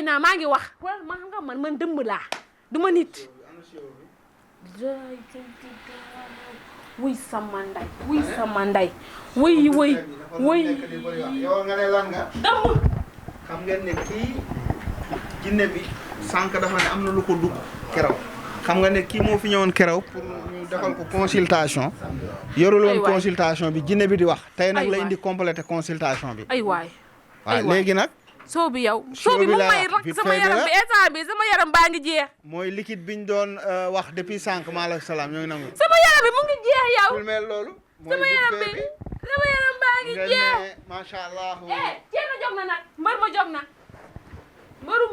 naa maa ngi wax wala ma xam nga man dëmm laa du ma nit wuy sama nday wuy yow nga ne lan nga dëmm xam ngeen ne kii jinne bi sànq dafa ne am na lu ko dugg keroog xam nga ne kii moo fi ñëwoon keroog pour ñu defal ko consultation yoruloon consultation bi jinne bi di wax tey nag la indi complété consultation bi ay waay waaw léegi nag soo bi yow soo bi mu may rak sama yaram bi instant bi sama yaram baa ngi jeex mooy liquide biñ doon wax depuis sànq maaleykum salaam ñoo ngi nangu sama yaram bi mu ngi jeex yow filmeel loolu sama yaram baa ngi jeex macha allah ceena jóg na nag mbër ma jóg na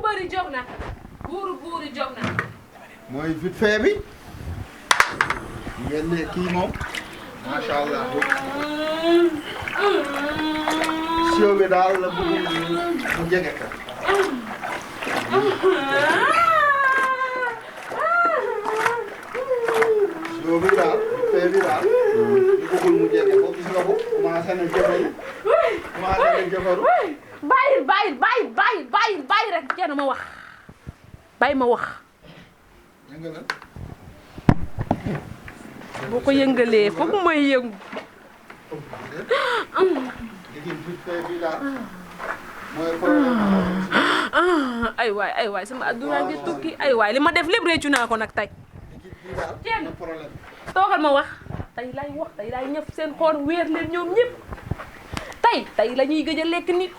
mbëri jóg na buuri jóg na mooy vite fait bi ngeen ne kii moom macha allah sio bi daal la bëgg mu jege ka sio bi daal vite fait bi daal ñu bëggul mu jege ko gis nga ko commencé na jëfaru bàyyi rek ceena ma wax bàyyi ma wax boo ko yëngalee foofu mooy yëngu ay waay sama adduna ngi tukki ay waay li ma def lépp réccu naa ko nag tey ceena toogal ma wax tey lay ñëf seen xool weer leen ñoom ñëpp tey la ñuy gëj a lekk nit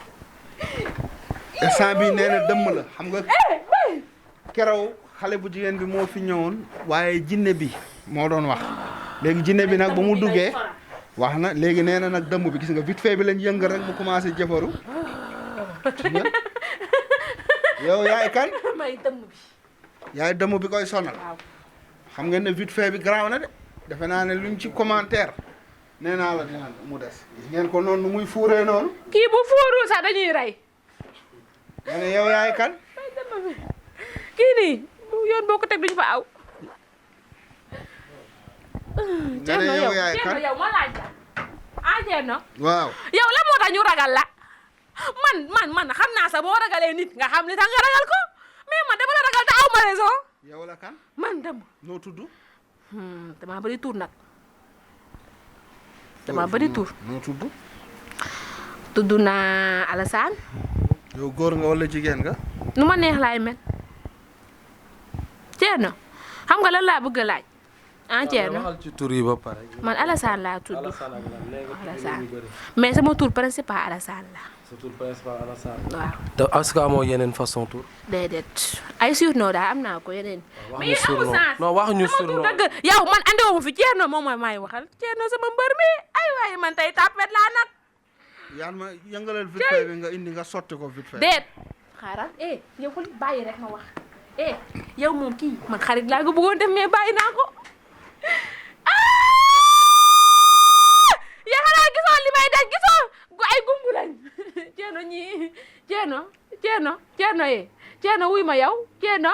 instant bi nee na dëmm la xam nga keroog xale bu jigéen bi moo fi ñëwoon waaye jinne bi moo doon wax léegi jinne bi nag ba mu duggee wax na léegi nee na nag dëmm bi gis nga vite fait bi lañ yëngal rek mu commencé jëfaru yow yaay kan may dëmm bi yaay dëmm bi koy sonal xam ngeen ne vite fait bi garaaw na de defe naa ne luñ ci commentaire nee naa la dina mu des gis ngeen ko noonu nu muy fuuree noonu kii bu fuuru sax dañuy rey nga ne yow yaay kan may dëmm bi kii nii yoon boo ko teg duñ fa aw nga ne yow yaay kan yow ma laaj la Thierno waaw yow la moo tax ñu ragal la man xam naa sax boo ragalee nit nga xam li tax nga ragal ko mais man dama la ragal te aw ma raison yow la kan man dem noo tudd dama bëri tuur nag dama bëri tuur noo tudd naa Alassane yow góor nga wala jigéen nga nu ma neex laay mel Thierno xam nga lan laa bëgg a laaj Thierno waxal ci tur yi ba pare. man Alassane laa tudd Alassane mais sama tur principal Alassane la sa tur principal Alassane. waaw te est-ce que amoo yeneen façon tur. déedéet ay surnom daal am naa ko yeneen mais amul sens non wax ñu surnom dëgg yow man andiwoo ma fi Thierno moom mooy may waxal Thierno sama mbër mi ay waaye man tey tapet laa nag yaan ma yëngalal vite fait bi nga indi nga sotti ko vite fait déet xaaral yow ko bàyyi rek ma wax yow moom kii man xarit laa ko bëggoon def mais bàyyi naa ko yaa xanaa gisoo li may daj gisoo ay gungu lañ Thierno ñii Thierno Thierno wuy ma yow Thierno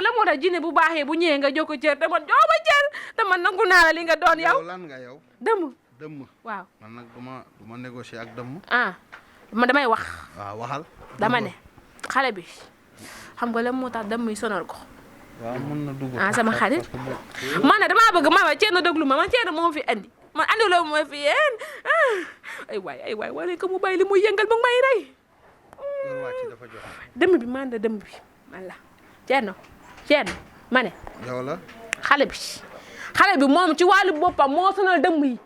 la moo tax jinne bu baaxee bu ñëwee nga jokko cër te man joo ma cër te man nangu naa la li nga doon yow lan nga yow dëmm waaw man nag du ma négocier ak dëmm man damay wax waaw waxal dama ne xale bi xam nga la moo tax dëmm yi sonal ko waaw mën na dugg sama xarit man ne damaa bëgg ma Thierno déglu ma man Thierno moo fi andi man andi loo ma fi yéen ay waay wala ko mu bàyyi li muy yëngal mu may rey dafa jox dëmm bi man la Thierno ma ne yow la xale bi moom ci wàllu boppam moo sonal dëmm yi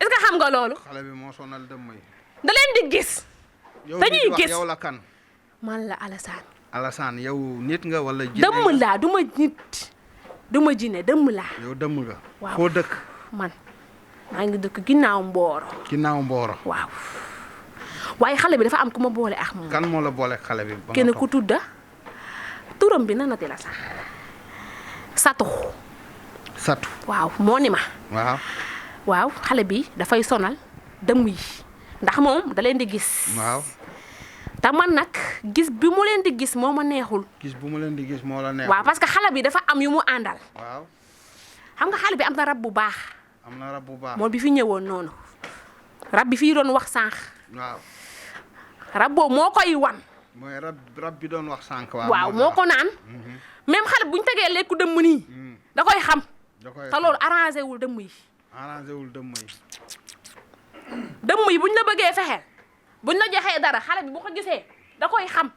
est-ce que xam nga loolu xale bi moo sonal dëmm yi da leen di gis dañuy gis yow la kan man la Alassane yow nit nga wala jinne dëmm laa du ma nit du ma jinne dëmm laa yow dëmm nga waaw foo dëkk man maa ngi dëkk ginnaaw Mboro waaw waaye xale bi dafa am ku ma boole ak moom kan moo la boole xale bi kenn ku tudda turam bi nanati la sax Satu waaw moo ni ma waaw xale bi dafay sonal dëmm yi ndax moom da leen di gis waaw te man nag gis bi mu leen di gis moo ma neexul gis bu mu leen di gis moo la neexul waaw parce que xale bi dafa am yu mu àndal waaw xam nga xale bi am na rab bu baax moom bi fi ñëwoon noonu rab bi fii doon wax sànq waaw rab boobu moo koy wan mooy rab bi doon wax sànq. waaw moo ko naan. même xale bu ñu tegee lekku dëmm nii. da koy xam. te loolu arrangé wul dëmm yi. arrangé wul dëmm yi. dëmm yi buñ la bëggee fexeel buñ la joxee dara xale bi bu ko gisee da koy xam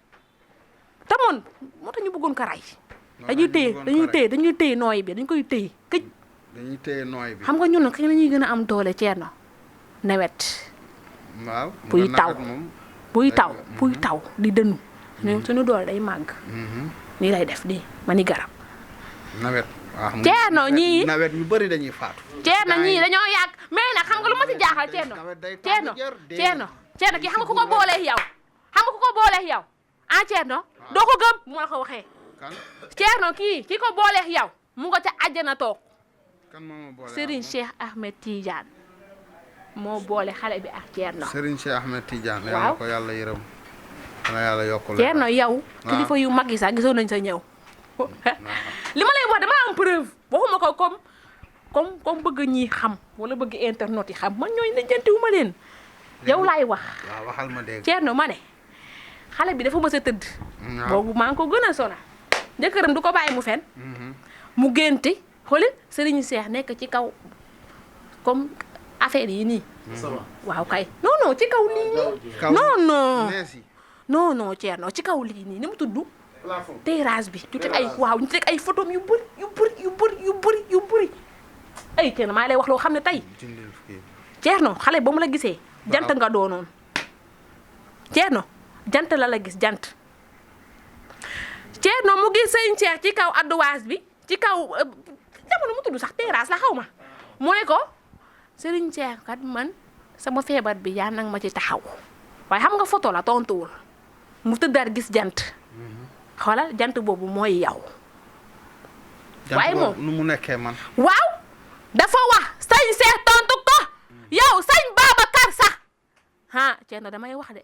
te moon moo tax ñu bëggoon ko rey. dañuy téye nooy bi dañ koy téye këj. dañuy téye nooy bi. xam nga ñun nag xëy na ñuy gën a am doole Thierno nawet. waaw buy taw di dënnu. ñun suñu doole day màgg. nii lay def nii ma ni garab. nawet. waaw Thierno ñii nawet ñu bëri dañuy faatu. Thierno ñii dañoo yàgg mais nag xam nga lu ma si jaaxal Thierno kii xam nga ku ko boolee yow Thierno doo ko gëm bu ma la ko waxee. Thierno kii ko boolee yow mu nga ca àjjana toog. kan moo boole Serigne Cheikh Ahmed Tidiane moo boole xale bi ak Thierno. Serigne Cheikh Ahmed Tidiane. waaw yàlla ko yàlla yërëm. yàlla yokk la Thierno yow. kilifa yu mag yi sax gisoon nañ sa ñëw. li ma lay wax dama am preuve waxuma ko comme bëgg ñi xam wala bëgg internet yi xam man ñooñu lijjantiwu ma leen. yow laay wax. waaw waxal ma dégg. Thierno ma ne xale bi dafa mës a tëdd. boobu maa ngi ko gën a sonal. jëkkëram du ko bàyyi mu fen mu génti xoolal Serigne Cheikh nekk ci kaw comme affaire yi nii. waaw kay non ci kaw lii nii. non Thierno ci kaw lii nii ni mu tudd. terrasse bi ñu teg ay photo yu bëri ay Thierno maa lay wax loo xam ne tey Thierno xale ba mu la gisee jant nga doonoon Thierno jant la gis jant Thierno mu gis sëñ Cheikh ci kaw adduwaas bi ci kaw jamono mu tudd sax terrasse la xaw ma mu ne ko Serigne Cheikh kat man sama feebar bi yaa nag ma ci taxaw waaye xam nga photo la tontuwul mu tëddaat gis jant xoolal jant boobu mooy yow. waaye moom nu mu nekkee man. waaw dafa wax sëñ Cheikh tontu ko yow sëñ Babacar sax Thierno damay wax de.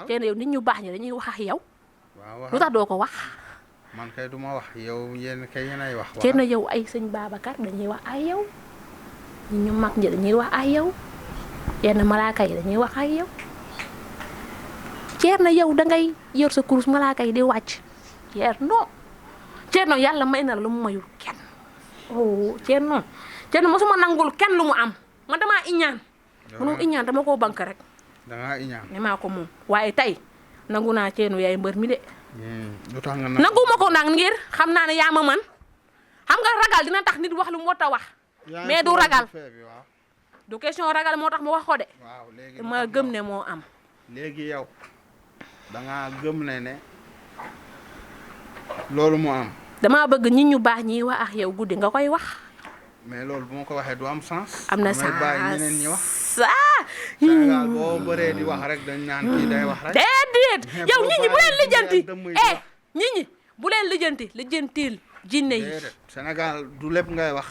Thierno yow nit ñu baax ñi dañuy wax ak yow. lu tax doo ko wax. man kay du ma wax yow yéen kay yéenay wax. Thierno yow ay sëñ Babacar dañuy wax ak yow nit ñu mag ñi dañuy wax ak yow yenn malaaka yi dañuy wax ak yow. Thierno yow dangay yor sa kurus malaaka yi di wàcc Thierno yàlla may na la lu mu mayul kenn Thierno mosuma nangul kenn lu mu am man damaa iñaan mënul iñaan dama koo bank rek dangaa iñaan ne maa ko moom waaye tey nangu naa Thierno yaay mbër mi de lu tax nga nanguma ko nag ngir xam naa ne yaa ma man xam nga ragal dina tax nit wax lu mu war a wax mais du ragal du question ragal moo tax mu wax ko de ma gëm ne moo am léegi yow dangaa gëm ne loolu moo am. damaa bëgg nit ñu baax ñi wax ak yow guddi nga koy wax. mais loolu bu ma ko waxee du am sens. am na sens damay bàyyi ñeneen ñi wax. Sénégal boo bëree di wax rek dañ naan kii day wax rek. déedéet yow nit ñi bu leen lijjanti nit ñi bu leen lijjantil jinne yi. Sénégal du lépp ngay wax.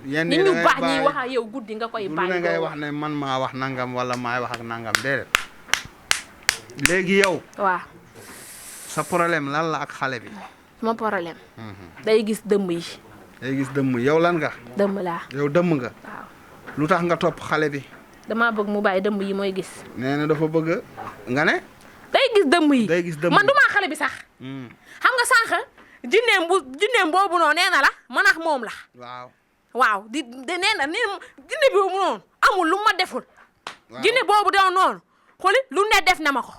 yenn nit ñu baax ñi wax ak yow guddi nga koy bàyyi. du ngay wax ne man maa wax nangam wala maay wax ak nangam déedéet. léegi yow. waaw. sa problème lan la ak xale bi. sama problème. day gis dëmm yi. day gis dëmm yow lan nga. dëmm laa. yow dëmm nga. waaw. lu tax nga topp xale bi. damaa bëgg mu bàyyi dëmm yi mooy gis. nee na dafa bëgg nga ne. day gis dëmm yi. day gis dëmm man du maa xale bi sax. xam nga sànq jinneem boobu noonu nee na la man ak moom la. waaw di nee na jinne bi boobu noonu amul lu ma deful. jinne boobu doon noonu xooli lu ne def na ma ko.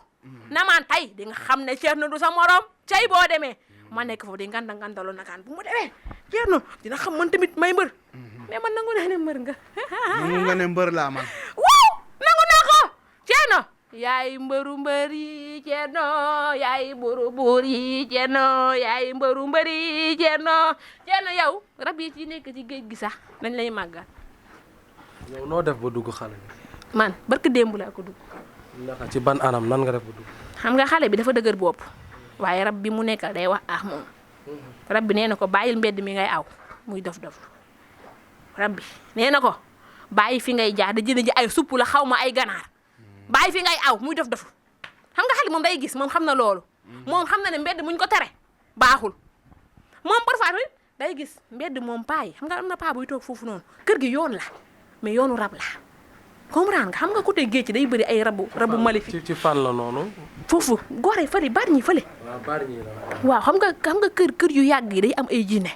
na man tey di nga xam ne Thierno du sa morom cay boo demee ma nekk foofu di ngandalo nakaan bu mu demee Thierno dina xam man tamit may mbër mais man nangu naa ne mbër nga. nangu nga ne mbër laa man. waaw nangu naa ko Thierno yaay mbëru mbër yi Thierno yaay mbëru buur yi Thierno yaay mbëru mbër yi Thierno yow rab yi ci nekk ci géej gi sax dañ lay màggal. yow noo def ba dugg xale bi. man barke démb laa ko dugg. naka ci ban anam nan nga def ba dugg. xam nga xale bi dafa dëgër bopp waaye rab bi mu nekkal day wax moom rab bi nee na ko bàyyil mbedd mi ngay aw muy dof rab bi nee na ko bàyyi fi ngay jaar da jënd ji ay supp la xaw ma ay ganaar bàyyi fi ngay aw muy dof xam nga xale moom day gis moom xam na loolu moom xam na ne mbedd muñ ko tere baaxul moom parfois day gis mbedd moom paa yi xam nga am na paa buy toog foofu noonu kër gi yoon la mais yoonu rab la comprendre nga xam nga côté géej day bëri ay rabu maléfique. ci fan la noonu. foofu gore fële bari ñi fële. waaw bari ñi la. waaw xam nga kër yu yàgg yi day am ay jinne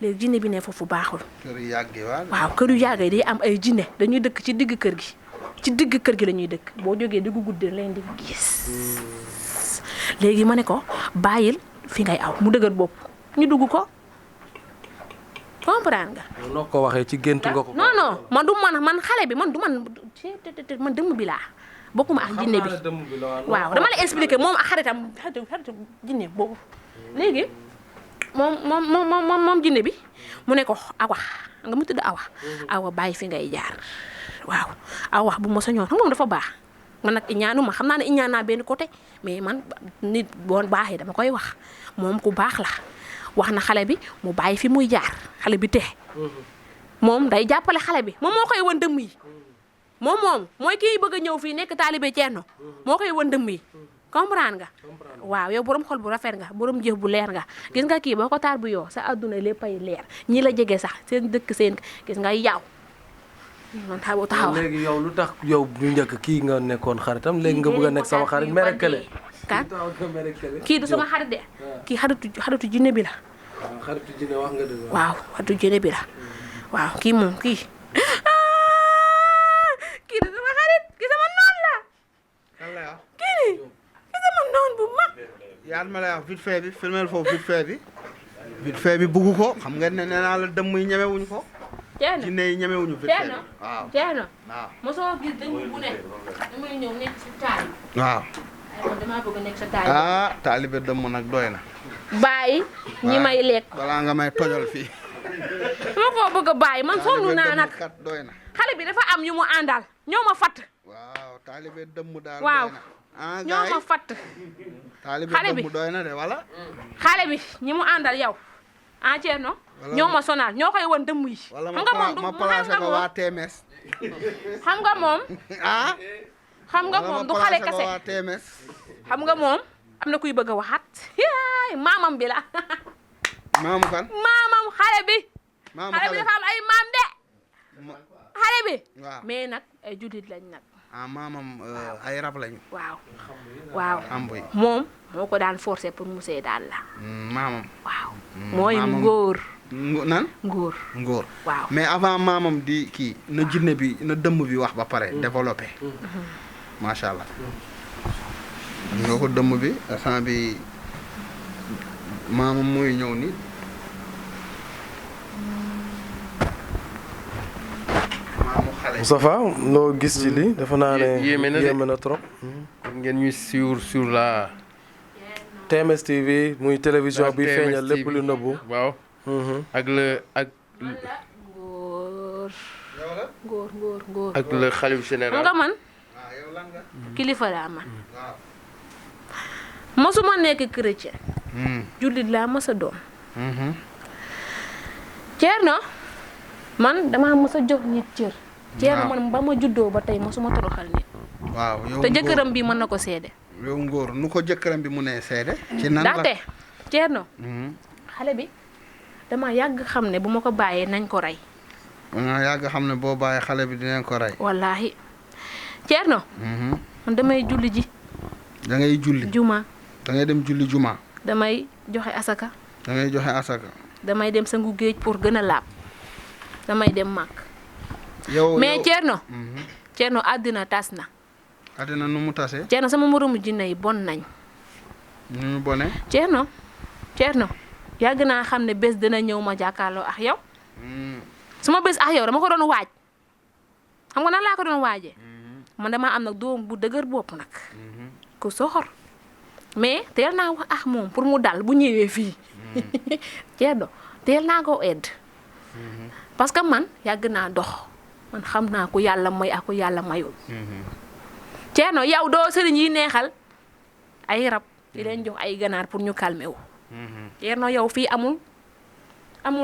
léegi jinne bi ne foofu baaxul. kër yu yàgg yi waaw kër yu yàgg yi day am ay jinne dañuy dëkk ci digg kër gi la ñuy dëkk boo jógee diggu guddi leen di gis. léegi ma ne ko bàyyil fi ngay aw mu dëgër bopp ñu dugg ko comprendre nga. noo ko waxee ci gént nga ko. non man xale bi man dëmm bi laa bokkuma ak jinne bi waaw dama la expliquer moom ak xaritam jinne boobu léegi moom jinne bi mu ne ko awa nga mu tudd awa bàyyi fi ngay jaar waaw awa bu ma sañoon xam nga moom dafa baax man nag iñaanuma xam naa ne iñaan naa benn côté mais man nit boo baaxee dama koy wax moom ku baax la wax na xale bi mu bàyyi fi muy jaar xale bi moom day jàppale xale bi moom moo koy wan dëmm yi moom mooy kii bëgg a ñëw fii nekk taalibe Ceerno moo koy wan dëmm yi comprendre nga waaw yow borom xol bu rafet nga borom jëf bu leer nga gis nga kii boo ko taar bu yow sa adduna léppay leer ñi la jege sax seen dëkk seen gis nga yaw man taxaw léegi yow lu tax yow bu njëkk kii nga nekkoon xaritam léegi nga bëgg a nekk sama xarit merekale kan kii du sama xarit de kii xaritu jinne bi la xaritu jinne wax nga dëgg waaw xaritu jinne bi la waaw kii moom kii du sama xarit kii sama noon la kii sama noon bu mag yaan ma lay wax vite fait bi filmel foofu vite fait bi bugg ko xam nga ne nee naa la dëmm yi ñemewuñ ko jinne yi ñemewuñu vite fait bi waaw waaw mosoo gis dañu bu ne damay ñëw nekk si taal waaw damaa bëgg nekk sa taal taalibe dëmm nag doy na bàyyi ñi may lekk balaa nga may tojol fii ma koo bëgg a bàyyi man sonn naa nag kat doy na xale bi dafa am ñu mu àndal ñoo ma fatt waaw taalibe dëmm daal waaw doy na ñoo ma fatt taalibe xale bi dëmm doy na de wala xale bi ñi mu àndal yow Ceerno ñoo ma sonal ñoo koy won dëmm yi wala xam nga moom ma placé ko waa TMS xam nga moom xam nga moom du xale kese waa TMS xam nga moom am na kuy bëgg a waxaat maamam bi la maamu kan maamam xale bi maamu dafa am ay maam de xale bi waaw mais nag ay jullit lañ nag maamam ay rab lañu waaw ambuy moom moo ko daan forcer pour mu see daal la maamam waaw mooy ngóor nan ngóor waaw mais avant maamam di kii na jinne bi na dëmm bi wax ba pare développé macha allah nga ko dëmm bi instant bi maamam mooy ñëw ni maamu xale Moustapha loo gis ci lii dafa naa ne yéeme na trop ngeen ñuy suivre sur la TMS TV muy télévision bi feeñal lépp lu nëbbu waaw ak le ngóor ak le xalif général nga man kilifa laa man mosuma nekk chrétien jullit laa mos a doon Ceerno man damaa mos a jox nit cër Ceerno man ba ma juddoo ba tey mosuma toroxal nit waaw yow te jëkkëram bi mën na ko seede yow ngóor nu ko jëkkëram bi mu nee seede ci nan la ndaxte Ceerno xale bi dama yàgg xam ne bu ma ko bàyyee nañ ko rey yàgg xam ne boo bàyyee xale bi dinañ ko rey wallaahi Ceerno man damay julli ji da ngay julli juma da ngay dem julli juma damay joxe asaka da ngay joxe asaka damay dem sangu géej pour gën a laab damay dem màkk yow mais Ceerno àddina tas na àddina nu mu tase Ceerno sama moromu jinne yi bon nañ nu mu bone Ceerno yàgg naa xam ne bés dina ñëw ma jàkkaarloo ak yow suma bés ak yow dama ko doon waaj xam nga nan laa ko doon waajee man dama am nag doom bu dëgër bopp nag ku soxor mais teel naa wax ak moom pour mu dal bu ñëwee fii Ceerno teel naa ko edd parce que man yàgg naa dox man xam naa ku yàlla may ak ku yàlla mayul Ceerno yow doo sëriñ yi neexal ay rab di leen jox ay ganaar pour ñu calmer wu Ceerno yow fii amul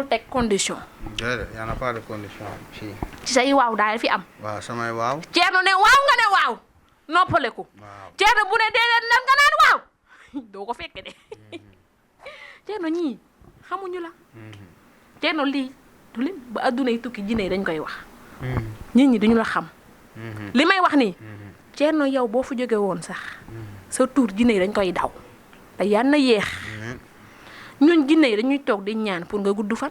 teg condition déedéet y en a pas de condition fii ci say waaw daal fi am waaw samay waaw Ceerno ne waaw nga ne waaw noppaleku Ceerno bu ne déedéet nan nga naan waaw doo ko fekke de Ceerno ñii xamuñu la Ceerno lii du leen ba adduna yi tukki jinne yi dañ koy wax nit ñi duñu la xam li may wax nii Thierno yow boo fa jóge woon sax sa tur jinne yi dañ koy daw te yal na yéex ñun jinne yi dañuy toog di ñaan pour nga gudd fan.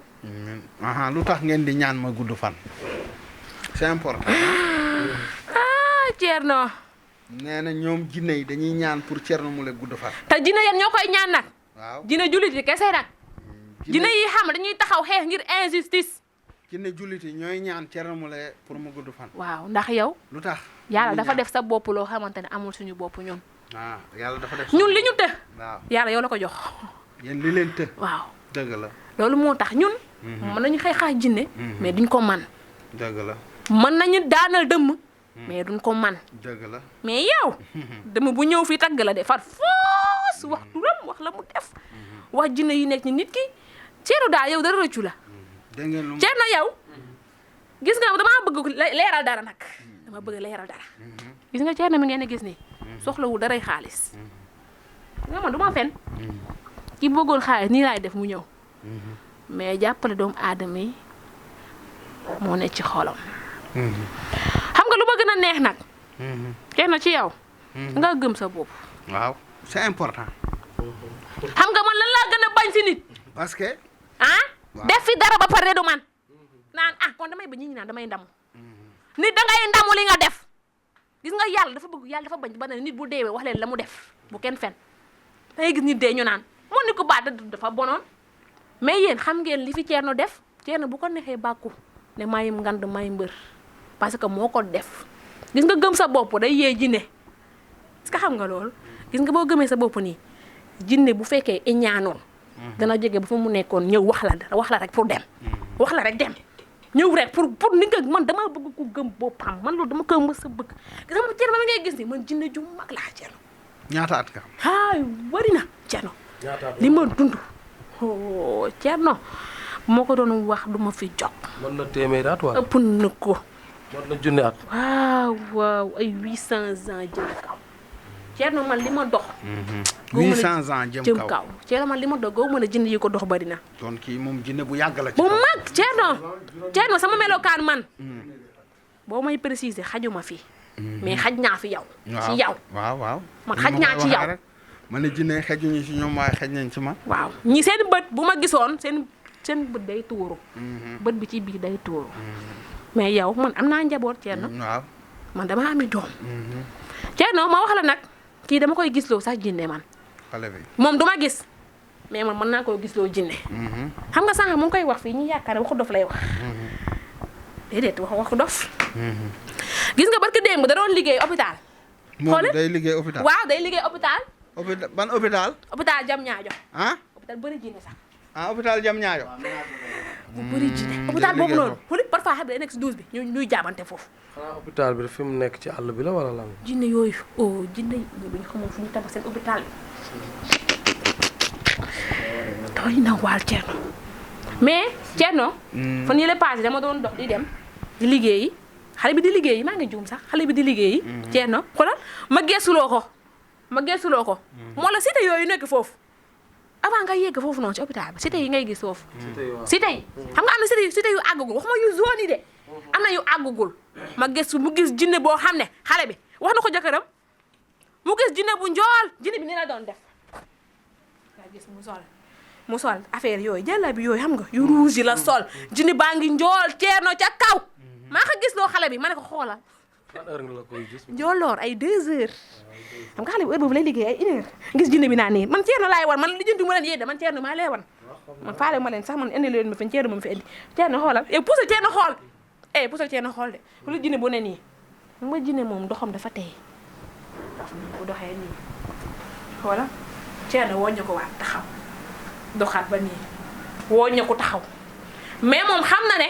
aha lu tax ngeen di ñaan ma gudd fan c'est important. Thierno. nee na ñoom jinne yi dañuy ñaan pour Thierno Moule gudd fan. te jinne yan ñoo koy ñaan nag. waaw jinne jullit yi kese nag. jinne yi xam dañuy taxaw xeex ngir injustice. jinne jullit yi ñooy ñaan Thierno Moule pour mu gudd fan. waaw ndax yow. lu tax. yàlla dafa def sa bopp loo xamante ne amul suñu bopp ñun. yàlla dafa def. ñun li ñu të. waaw yàlla yow la ko jox. yéen li leen të. waaw dëgg la. loolu moo tax ñun. mën nañu xeexaa jinne mais duñ ko man dëgg la. mën nañu daanal dëmm. mais duñ ko man dëgg la. mais yow. dëmm bu ñëw fii tagg la de far foos wax turam wax la mu def. wax jinne yi nekk ni nit ki Thierno daal yow dara rëccu la. dégg ngeen lu Thierno yow. gis nga damaa bëgg leeral dara nag. dama bëgg leeral dara. gis nga Thierno mi ngeen gis nii. soxlawul daray xaalis. nga man du ma fen ki bëggoon xaalis nii laay def mu ñëw. mais jàppale doomu aadama yi moo nekk ci xolam. xam nga lu ma gën a neex nag. kenn ci yow. nga gëm sa bopp. waaw c'est important. xam nga man lan laa gën a bañ si nit. parce que. def fi dara ba pare du man. naan kon damay ba ñi naan damay ndamu. nit dangay ndamu li nga def. gis nga yàlla dafa bañ ba ne nit bu deewee wax leen la mu def bu kenn fen dangay gis nit dee ñu naan moo ni ko baat dafa bonoon. mais yéen xam ngeen li fi Thierno def Thierno bu ko neexee bàkku ne mayim ngand may mbër parce que moo ko def gis nga gëm sa bopp day yee jinne est-ce que xam nga loolu gis nga boo gëmee sa bopp nii jinne bu fekkee iñaanoon dana jóge ba fa mu nekkoon ñëw wax la rek pour dem wax la rek dem ñëw rek pour ni nga man dama bëgg ku gëm boppam man loolu dama ko mës a bëgg gis nga Thierno ma ngay gis ni man jinne ju mag laa Thierno ñaata at nga wari na Thierno li ma dund Thierno moo ko doon wax du ma fi jog mën na téeméeri at waaw ëpp na ko mën na junni at waaw ay 800 ans jëm kaw Thierno man li ma dox 800 ans jëm kaw Thierno man li ma dox goo mën a jënd yi ko dox bari na doon kii moom jinne bu yàgg la ci bu mag Thierno sama melokaan man boo may préciser xajuma fi mais xaj naa fi yow ci yow waaw man xaj naa ci yow ma ne jinne xejuñu ci ñoom waaye xej nañ ci man waaw ñi seen bët bu ma gisoon seen bët day tuuru bët bi ci biir day tuuru mais yow man am naa njaboot Thierno waaw man dama ami doom Thierno ma wax la nag kii dama koy gisloo sax jinne man xale bi moom du ma gis mais man mën naa koo gisloo jinne xam nga sànq mu ngi koy wax fii ñu yaakaar ne waxu dof lay wax déedéet waxu dof gis nga barki démb da doon liggéey hôpital moom day liggéey hôpital waaw day liggéey hôpital ban hôpital hôpital jam ñaajo hôpital bëri jinne sax hôpital jam ñaajo bu bëri jinne hôpital boobu noonu poli parfois xam ne day nekk si douze bi ñuy jaabante foofu xanaa hôpital bi fi mu nekk ci àll bi la wala lan jinne yooyu jinne yi duñu xamoon fu ñu tabax seen hôpital bi tooy na waal Thierno mais Thierno fan yële passé dama doon dox di dem di liggéeyi xale bi di liggéeyi maa ngi juum sax xale bi di liggéeyi Thierno xoolal ma geesuloo ko moo la cité yooyu nekk foofu avant nga yegg foofu noonu ci hôpital bi cité yi ngay gis foofu cité yi xam nga am na cité yu àggagul waxuma yu zone yi de am na yu àggagul ma gëstu mu gis jinne boo xam ne xale bi wax na ko jëkkëram mu gis jinne bu njool jinne bi ni la doon def nga gis mu sol affaire yooyu jàlla bi yooyu xam nga yu rouge yi la sol jinne baa ngi njool Thierno ca kaw maa ko gis loo xale bi ma ne ko xoolal ban heure nga la koy gis njooloor ay 2 heures xam nga xale bi heure boobu lay liggéey ay 1 heure gis jinne bi naa nii man Thierno laay wan man li jëntu ma leen yéen man Thierno maa lay wan man faale ma leen sax man indi leen ma fi Thierno ma fi indi Thierno xoolal poussé Thierno xool poussé Thierno xool de lu jinne bu ne nii xam nga jinne moom doxam dafa tey bu doxee nii xoolal Thierno woññu ko waat taxaw doxaat ba nii woññu ko taxaw mais moom xam na ne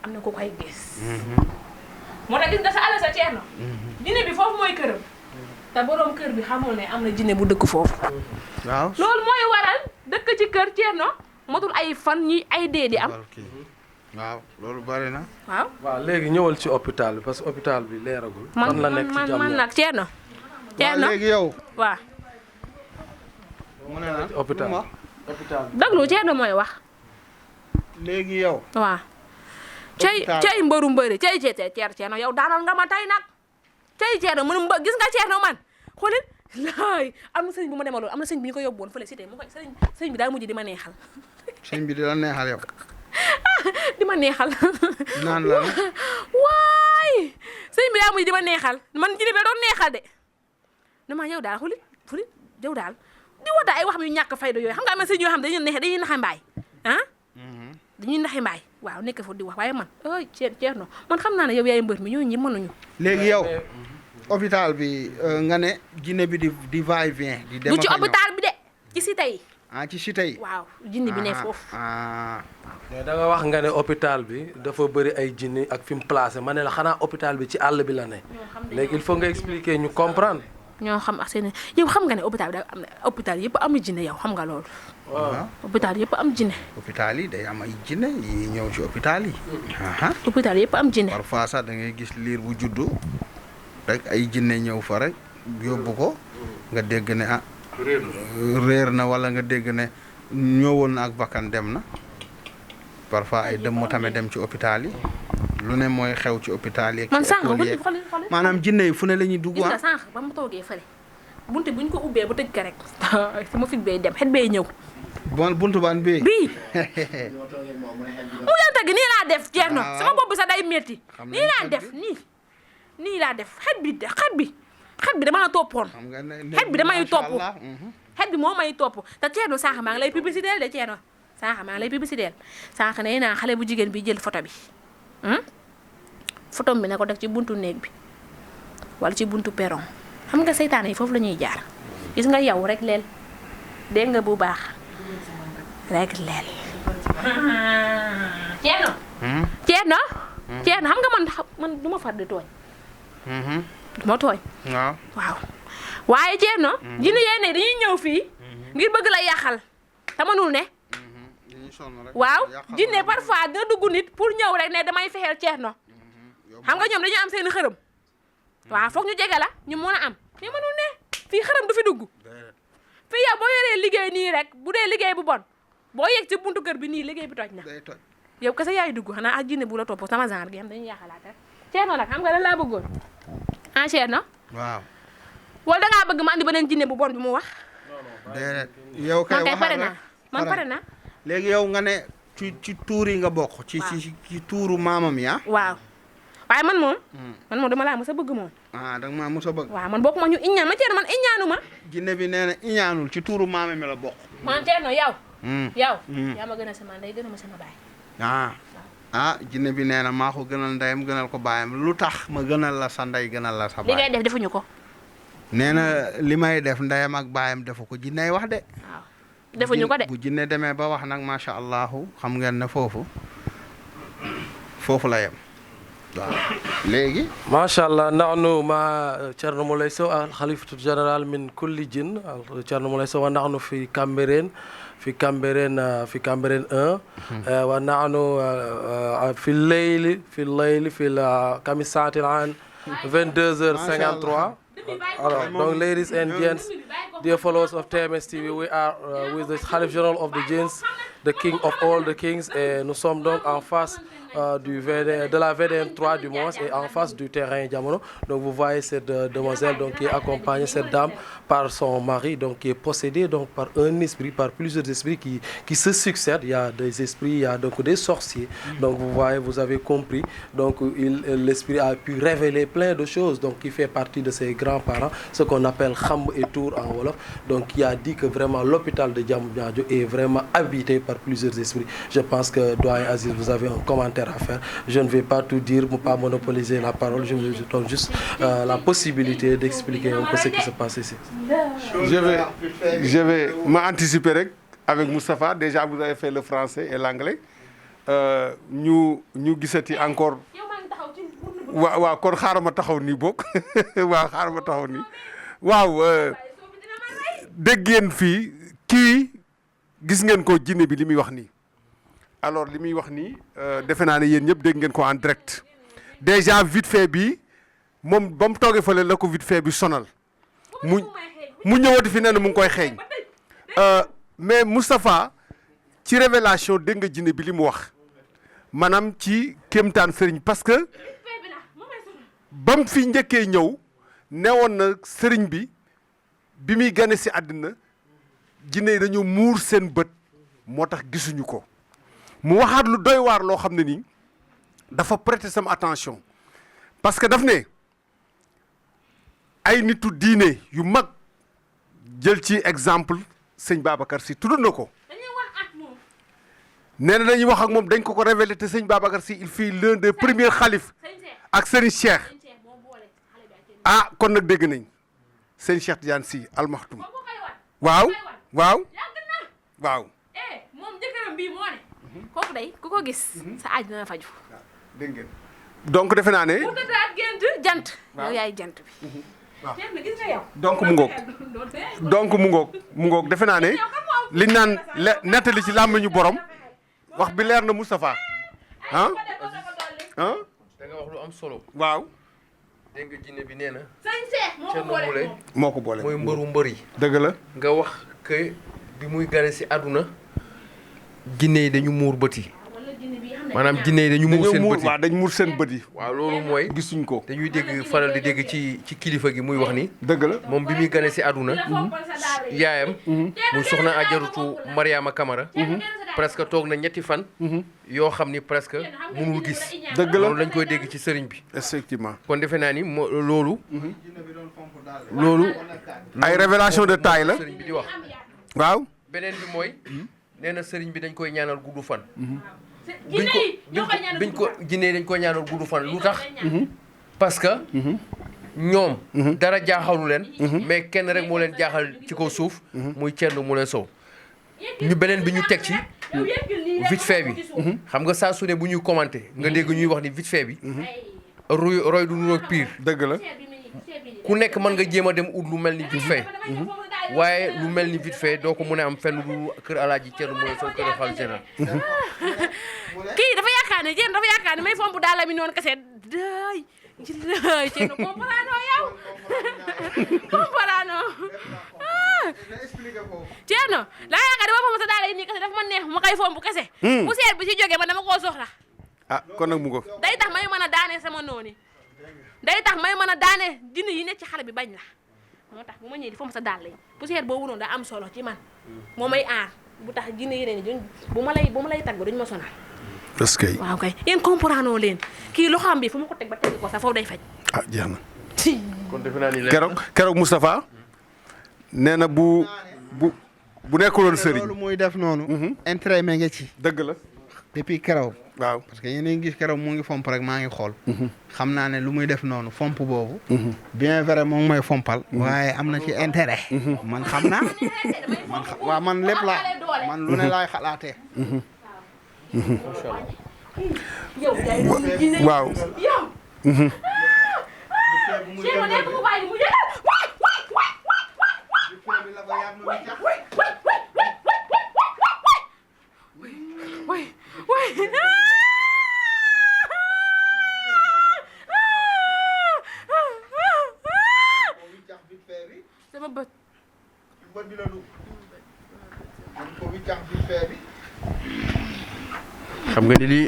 am na ko koy gis moo tax gis nga sa àll sa Thierno jinne bi foofu mooy këram te borom kër bi xamul ne am na jinne bu dëkk foofu waaw loolu mooy waral dëkk ci kër Thierno motul ay fan ñi ay dee di am waaw loolu bari na waaw léegi ñëwal ci hôpital bi parce que hôpital bi leeragul man la nekk ci jàmm man nag Thierno léegi yow waaw mu ne la hôpital déglu Thierno mooy wax léegi yow waaw cey mbëru mbëri cey Ceerno yow daanal nga ma tey nag cey Ceerno man gis nga Ceerno man xoolal laay am na sëriñ bu ma demaloon am na sëriñ bi ñu ko yóbbu woon fële cité mu koy sëriñ bi daa mujj di ma neexal sëñ bi di la neexal yow. di ma neexal naan la waay sëriñ bi daa mujj di ma neexal man jinne bi doon neexal de dama yow daal xuli yow daal di wax daal ay wax yu ñàkk fayda yooyu xam nga am na sëriñ yoo xam dañuy naxe mbaay ah dañuy naxe mbaay waaw nekk fa di wax waaye man ay Ceerno man xam naa ne yow yaay mbër mi ñooñu ñi mënuñu léegi yow hôpital bi nga ne jinne bi di va et vient di dem du ci hôpital bi de ci cité yi ci cité yi waaw jinne bi ne foofu mais da nga wax nga ne hôpital bi dafa bëri ay jinne ak fi mu placé ma ne la xanaa hôpital bi ci àll bi la ne léegi il faut nga expliquer ñu comprendre ñoo xam ak seen yow xam nga ne hôpital bi da am na hôpital yëpp am jinne yow xam nga loolu waaw hôpital yëpp am jinne hôpital yi day am ay jinne yi ñëw ci hôpital yi hôpital yëpp am jinne parfois sax da ngay gis liir bu juddu rek ay jinne ñëw fa rek yóbbu ko nga dégg ne réer na wala nga dégg ne ñëwoon na ak bakkan dem na parfois ay dëmm tamit dem ci hôpital yi lu ne mooy xew ci hôpital yi man sànq maanaam jinne yi fu ne la ñuy dugg gis nga sànq ba mu toogee fële bunte buñ ko ubbee ba tëj ko rek sama fit bay dem xet bay ñëw bon buntu baan bii mu yanta gi nii laa def Ceerno sama bopp bi sax day metti nii laa def nii laa def xet bi dama la toppoon xet bi damay topp xet bi moo may topp te Ceerno sànq maa ngi lay publicité de Ceerno sànq maa ngi lay publicité sànq nee naa xale bu jigéen bi jël photo bi photo bi ne ko def ci buntu néeg bi wala ci buntu perron xam nga seytaane yi foofu la ñuy jaar gis nga yow rek leel dégg nga bu baax rek leel Ceerno xam nga man du ma far di tooñ du ma tooñ waaw waaye Ceerno jinne yee ne dañuy ñëw fii ngir bëgg la yàqal te mënul ne waaw jinne parfois dina dugg nit pour ñëw rek ne damay fexeel Ceerno xam nga ñoom dañu am seen xërëm waaw foog ñu jege la ñu mën a am mais mënul ne fii xërëm du fi dugg fii yow boo yoree liggéey nii rek bu dee liggéey bu bon boo yegg ci buntu kër bi nii liggéey bi toj na yow kese yaay dugg xanaa ak jinne bu la topp sama genre gi xam dañuy yàqalaat rek Ceerno nag xam nga lan laa bëggoon Ceerno waaw wala dangaa bëgg ma andi beneen jinne bu bon bi mu wax déedéet yow kay waxal pare naa man pare naa léegi yow nga ne ci tuur yi nga bokk ci tuuru maamam ya waaw waaye man moom dama laa mos a bëgg moom danga maa mos a bëgg waaw man bokk ma ñu iñaan ma Ceerno man iñaanu ma jinne bi nee na iñaanul ci tuuru maamam mi la bokk man Ceerno yow yaa ma gën a sama ndey gën a ma sama baay jinne bi nee na maa ko gënal ndeyam gënal ko baayam lu tax ma gënal la sa ndey gënal la sa baay li ngay def defuñu ko nee na li may def ndeyam ak baayam defu ko jinney wax de waaw defuñu ko de bu jinne demee ba wax nag macha allahu xam ngeen ne foofu la yem waaw léegi macha allah nahnu ma Thierno Moulay Sow al khalifatu général min kulli jinn Thierno Moulay Sow wa nahnu fi Cambérène 1 wa nahnu fi leyli fi la kamisati an 22h53 alors donc ladies and gents, dear followers of TMS TV, we are with the Khalif General of the Jinns, the king of all the kings, et nous sommes donc en face de la VDN 3 du moins et en face du terrain Diamono. Donc vous voyez cette demoiselle donc, qui est accompagnée, cette dame, par son mari, donc qui est possédée donc, par un esprit, par plusieurs esprits qui se succèdent. Il y a des esprits, il y a donc des sorciers. Donc vous voyez, vous avez compris. Donc l'esprit a pu révéler plein de choses, donc qui fait partie de ses grands-parents, ce qu'on appelle Kham et Tour en Wolof. Donc qui a dit que vraiment l'hôpital de Diamniadio est vraiment habité par plusieurs esprits. Je pense que Doyen Aziz, vous avez un commentaire à faire. Je ne vais pas tout dire, ne pas monopoliser la parole. Je vous donne juste la possibilité d'expliquer un peu ce qui se passe ici. Je vais m'anticiper avec Moustapha. Déjà, vous avez fait le français et l'anglais. Nous gisati encore. waaw kon xaaral ma taxaw nii bokk waaw xaaral ma taxaw nii waaw dégg ngeen fii kii gis ngeen ko jinne bi li muy wax nii alors li muy wax nii defe naa ne yéen ñëpp dégg ngeen ko en direct déjà vite fait bi moom ba mu toogee fële la ko vite fait bi sonal mu ñëwati fi nee na mu ngi koy xeeñ mais Moustapha ci révélation dégg nga jinne bi li mu wax maanaam ci kéemtaan sëriñ parce que bam fi njëkkee ñëw newoon na sëriñ bi muy gane si àddina jinne yi dañoo muur seen bët moo tax gisuñu ko mu waxaat lu doy waar loo xam ne nii dafa prêter sama attention parce que daf ne ay nitu diine yu mag jël ci exemple sëñ Babacar Sy tudd na ko nee na dañuy wax ak moom dañ ko révélé te sëñ Babacar Sy il fut l'un des premiers xalif ak sëriñ Cheikh ah kon nag dégg nañ sëñ Cheikh Tidiane Sy Al Maktoum waaw waaw waaw moom jëkkëram bii moo ne kooku day ku ko gis sa aaj dana faju dégg ngeen donc defe naa ne bu tëddaat gént jant yow yaay jant bi gis nga yow donc mu ngoog defe naa ne liñ naan nettali ci làmmiñu borom wax bi leer na Moustapha ah da nga wax lu am solo. waaw dégg nga jinne bi nee na. Thierno Moule moo ko boole mooy mbëru mbër yi. dëgg la nga wax que bi muy gane si àdduna jinne yi dañu muur bët yi maanaam jinne yi dañu muur seen bët yi waaw dañ muur seen bët yi waaw loolu mooy gisuñ ko dañuy dégg faral di dégg ci kilifa gi muy wax ni dëgg la moom bi muy gane si àdduna yaayam muy soxna Ajaratu Mariama Kamara presque toog na ñetti fan yoo xam ni presque mënul gis dëgg la loolu lañ koy dégg ci sëriñ bi effectivement kon defe naa ni loolu ay révélation de taille la sëriñ bi di wax waaw beneen bi mooy nee na sëriñ bi dañ koy ñaanal gudd fan biñ ko jinne yi dañ koy ñaanal gudd fan lu tax parce que ñoom dara jaaxalu leen mais kenn rek moo leen jaaxal ci kaw suuf muy Thierno Moule Sow ñu beneen bi ñu teg ci vite fait bi xam nga saa su ne bu ñuy commenté nga dégg ñuy wax ni vite fait bi roy du nuroog pire dëgg la ku nekk mën nga jéem a dem ut lu mel ni vite fait waaye lu mel ni vite fait doo ko mën a am fenn du kër Alaaji Thierno Moule Sow kër xal général kii dafa yaakaar ne Thierno dafa yaakaar ne may fomp daal la mi noonu kese day Thierno comprano yow comprano Thierno laa yaakaar dama fomp sa daal yi nii kese dafa ma neex ma koy fomp kese poussière bi ci jógee man dama koo soxla ah kon nag mu ngo day tax may mën a daane sama nooni day tax may mën a daane jinne yi nekk ci xale bi bañ la moo tax bu ma ñëwee di fomp sa daal yi poussière boobu noonu daa am solo ci man moo may aar bu tax jinne yeneen yi bu ma lay tagg duñ ma sonal est-ce que waaw kay yéen comprendre leen kii loo xam bi fu ma ko teg ba teg ko sax foofu day faj ah jeex na kon defe naa ni keroog Moustapha nee na bu nekkuloon sëriñ loolu muy def noonu intérêt me nga ci dëgg la depuis keroog waaw parce que yéen a ngi gis keroog mu ngi fomp rek maa ngi xool xam naa ne lu muy def noonu fomp boobu bien vrai moom mooy fompal waaye am na ci intérêt man xam naa waaw man lépp laa man lu ne laay xalaatee waaw sama bët bi la du ko bi tax bi fee bi xam nga ni lii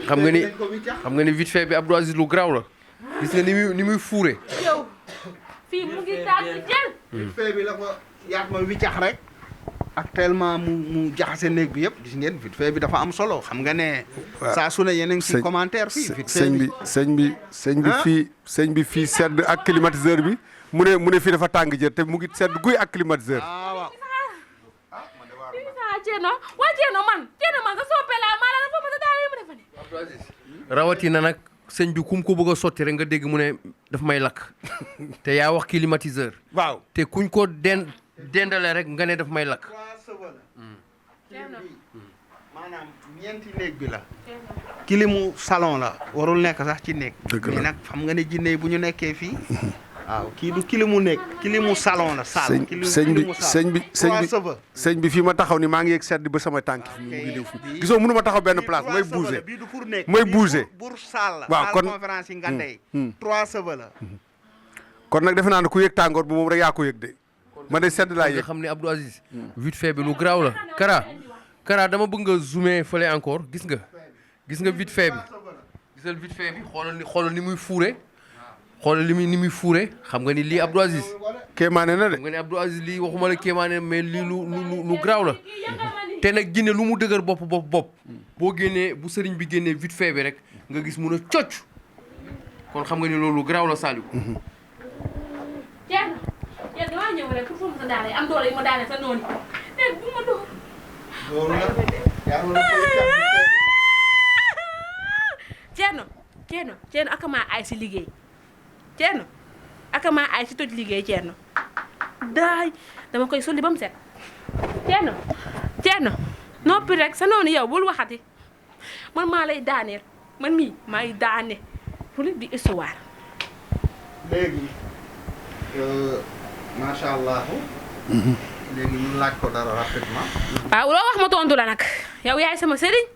xam nga ni vite fait bi Abdou Aziz lu garaaw la gis nga ni muy fuure yow fii mu ngi tàgg jël vite fait bi la ko yaat ma wiccax rek actuellement mu jaxase néeg bi yëpp gis ngeen vite fait bi dafa am solo xam nga ne saa su ne yéen a ngi ci commentaire fii sëñ bi fii sedd ak climatiseur bi mu ne fii dafa tàng jër te mu ngi sedd guy ak climatiseur waaw Thierno man sa soppe laa maa la foofu sa daal yi mu defa ni rawatina nag sëñ bi kum ko bëgg a sotti rek nga dégg mu ne daf may lakk te yaa wax climatiseur waaw te kuñ ko dendale rek nga ne daf may lakk maanaam ñeenti néeg bi la kilimu salon la warul nekk sax ci néeg mais nag xam nga ne jinne bu ñu nekkee fii waaw kii du kilimu nekk kilimu salon la saal sëñ bi fii ma taxaw ni maa ngi yegg sedd ba sama tànk fi mu ngi ñëw fi gisoo mënu ma taxaw benn place may bouger bii du pour nekk may bouger pour saal la waaw kon conférence yi ngandey 3 cheveux la kon nag defe naa ne ku yëg tàngoor bi moom rek yaa ko yëg de ma de sedd laa nga yëg xam ne Abdou Aziz vite fait bi lu garaaw la Kara dama bëgg nga zoomer fële encore gis nga gis nga vite fait bi gisal vite fait bi xoolal ni muy fuure xoolal ni muy fuure xam nga ni lii Abdou Aziz kéemaane na de. xam nga ni Abdou Aziz lii waxuma la kéemaane mais lii lu garaaw la te nag jinne lu mu dëgër bopp boo génnee bu sëriñ bi génnee vite fait bi rek nga gis mun a cocc kon xam nga ni loolu garaaw la Saliou. Thierno yéen damaa ñëw rek pour ma daane am doole yi ma daane sa noonu dégg bu ma doon. loolu la yàlla na Thierno ak maa aay si liggéey Thierno ak maa aay si toj liggéey Thierno daay dama koy sulli ba mu set Thierno noppi rek sa noonu yow bul waxati man maa lay daaneel man mii maay daane fu nit di histoire. léegi macha allah. léegi ñu laaj ko dara rapidement. waaw loo wax ma tontu la nag yow yaay sama sëriñ.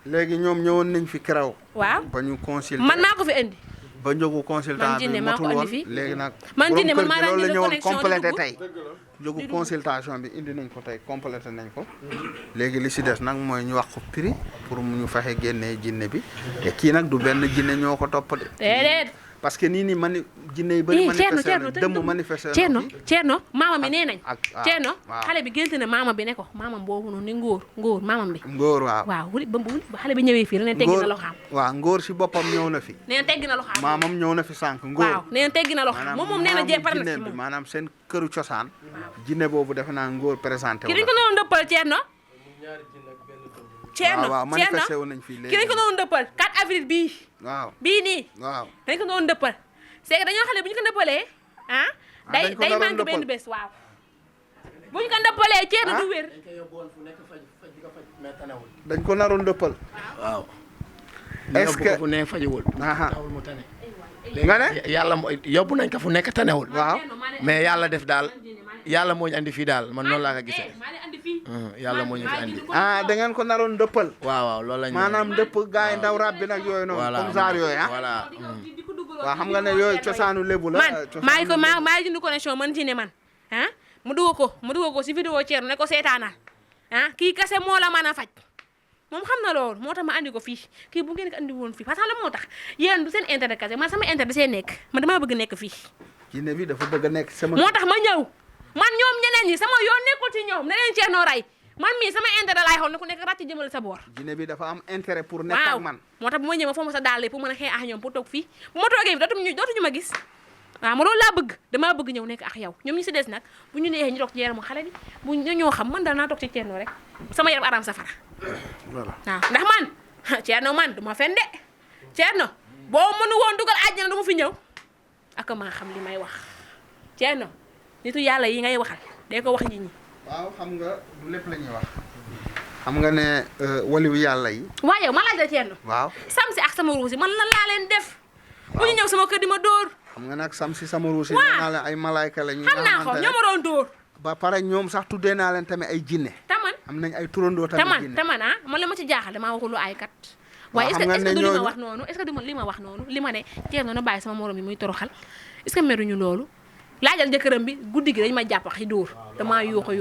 léegi ñoom ñëwoon nañ fi keroog. waaw ba ñu consulter man maa ko fi indi. ba njógu consultant bi motul woon léegi nag. man jinne man maa loolu la ñëwoon connexion complété tey. njógu consultation bi indi nañ ko tey complété nañ ko. léegi li si des nag mooy ñu wax ko prix pour mu ñu fexe génnee jinne bi te kii nag du benn jinne ñoo ko topp de. déedéet. parce que nii nii jinne yi bëri manifesté na dëmm manifesté na Thierno maama bi nee nañ. ak Thierno xale bi gént na maama bi ne ko maamam boobu noonu ni ngóor maamam bi. ngóor waaw. waaw ba xale bi ñëwee fii nee na teggi na loxaam. waaw ngóor si boppam ñëw na fi. nee na teggi na loxaam. maamam ñëw na fi sànq ngóor. waaw nee na teggi na loxaam moom nee na jeepar na si moom. maanaam seen këru cosaan. jinne boobu defe naa ngóor présenté wu. ki dañ ko doon dëppal Thierno. waaw manifesté wu nañ fii léegi. ki dañ ko doon dëppal 4 avril bii. waaw bii nii. waaw dañ ko doon dëppal. c'est que dañoo xam ne bu ñu ko dëppalee ah. day manqué benn bés waaw. bu ñu ko dëppalee Thierno du wér. dañ ko naroon dëppal. waaw. est-ce que fu ne fajiwul. taxawul mu tane. nga ne yàlla yóbbu nañ ko fu nekk tanewul. waaw mais yàlla def daal yàlla moo ñu andi fii daal man noonu laa ko gisee. yàlla moo ñu fi andi. da ngeen ko naroon dëppal. waaw loolu la ñu. maanaam dëpp gars yi ndaw rab bi nag yooyu noonu. voilà comme genre yooyu ah. voilà. waaw xam nga ne yooyu cosaanu lébu la. man maa ngi connexion man ci ne man ah mu dugal ko si vidéo Thierno ne ko seetaanal ah kii kase moo la mën a faj moom xam na loolu moo tax ma andi ko fii kii bu ngeen ko andi woon fii parce que la moo tax yéen du seen intérêt kase man sama intérêt da see nekk man damaa bëgg nekk fii. jinne bi dafa bëgg a nekk sama. moo tax ma ñëw man ñoom ñeneen ñi sama yoon nekkul ci ñoom na leen Thierno rey man mii sama intérêt laay xool ne ku nekk ràcc jëmale sa boor. jinne bi dafa am intérêt pour nekk ak man. moo tax bu ma ñëwee foo ma sa daal pour mën a xeex ak ñoom pour toog fii bu ma toogee fii dootuñu ma gis waaw ma loolu laa bëgg damaa bëgg ñëw nekk ak yow ñoom ñi si des nag bu ñu neexee ñu toog ci yaramu xale bi bu ñoo xam man daal naa toog ci Thierno rek sama yaram aram safara voilà waaw ndax man Thierno man du ma fen de Thierno boo mënu woon dugal àjjana du ma fi ñëw ak maa xam li may wax Thierno nitu yàlla yi ngay waxal day ko wax nit ñi. waaw xam nga du lépp la ñuy wax. xam nga ne waliwu yàlla yi. waaw yow ma laaj la Thierno. waaw Samsi ak sama ruusi man lan laa leen def. bu ñu ñëw sama kër di ma dóor. xam nga nag Samsi sama ruusi. waaw nee naa leen ay malaayka la ñu. xam naa ko ñoo ma doon dóor. ba pare ñoom sax tuddee naa leen tamit ay jinne. taman am nañ ay turandoo tamit jinne. taman ah man li ma ci jaaxal damaa waxul lu ay kat. waaye est-ce que du li ma wax noonu est-ce que du li ma wax noonu li ma ne Thierno na bàyyi sama morom yi muy toroxal est-ce que meruñu loolu laajal jëkkëram bi guddi gi dañ ma jàpp xi dóor damaa yooxo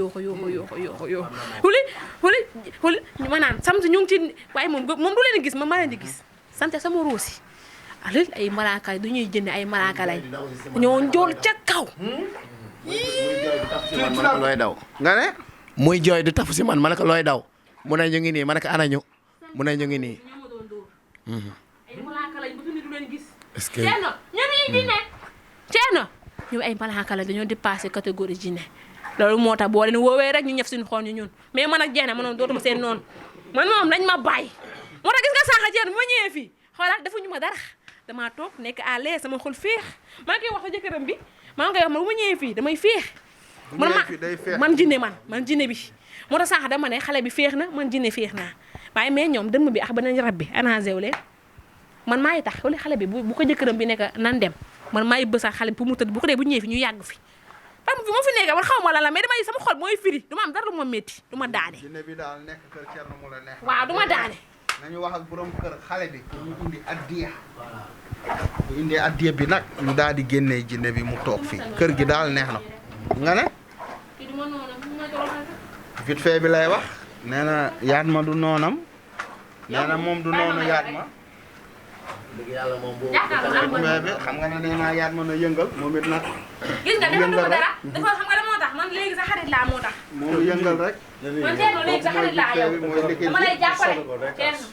xuli ma naan Samsi ñu ngi ci waaye moom du leen gis ma leen di gis sante sama ruusi alil ay malaaka du ñuy jënd ay malaaka lay ñoo njool ca kaw man ko looy daw. nga ne. muy jooy di tafu si man ma ne ko looy daw mu ne ñu ngi nii ma ne ko ana ñu mu ne ñu ngi nii. ay malaaka lañ ba du leen gis est-ce que Thierno ñoom yi jinne Thierno ñoom ay malaaka lañ dañoo dépassé catégorie jinne loolu moo tax boo leen woowee rek ñu ñëf suñu xool ñu ñun mais man ak jeex na ma noonu dootuma seen noonu man moom dañ ma bàyyi moo tax gis nga sànq Thierno bu ma ñëwee fii xoolaat defuñu ma dara damaa toog nekk à l'aise sama xol féex maa ngi koy wax sa jëkkëram bi maa ngi koy wax man bu ma ñëwee fii damay féex man jinne man jinne bi moo tax sànq dama ne xale bi féex na man jinne féex naa waaye mais ñoom dëmm bi ak beneen rab bi arrangé wu leen man maay tax wala xale bi bu ko jëkkëram bi nekk nan dem man maay bësa xale bi pour mu tëdd bu ko dee bu ñëwee fi ñu yàgg fi parce que fi ma fi nekk man xaw ma lan la mais damay sama xol mooy firi du ma am dara lu ma métti du ma daane jinne bi daal nekk kër Thierno mu la neex. waaw du ma daane nañu wax ak borom kër xale bi pour ñu indi addiya bu indee addiya bi nag ñu daal di génnee jinne bi mu toog fii kër gi daal neex na nga ne vite fait bi lay wax nee na yaat ma du noonam nee na moom du noonu yaat ma dëgg yàlla moom boobu. mais bi xam nga ne nee naa yaat ma na yëngal moom it nag gis nga dafa dugg dara dafa xam nga la moo tax man léegi sa xarit laa moo tax moom yëngal rek man Thierno léegi sa xarit laa yow dama lay jàppale Thierno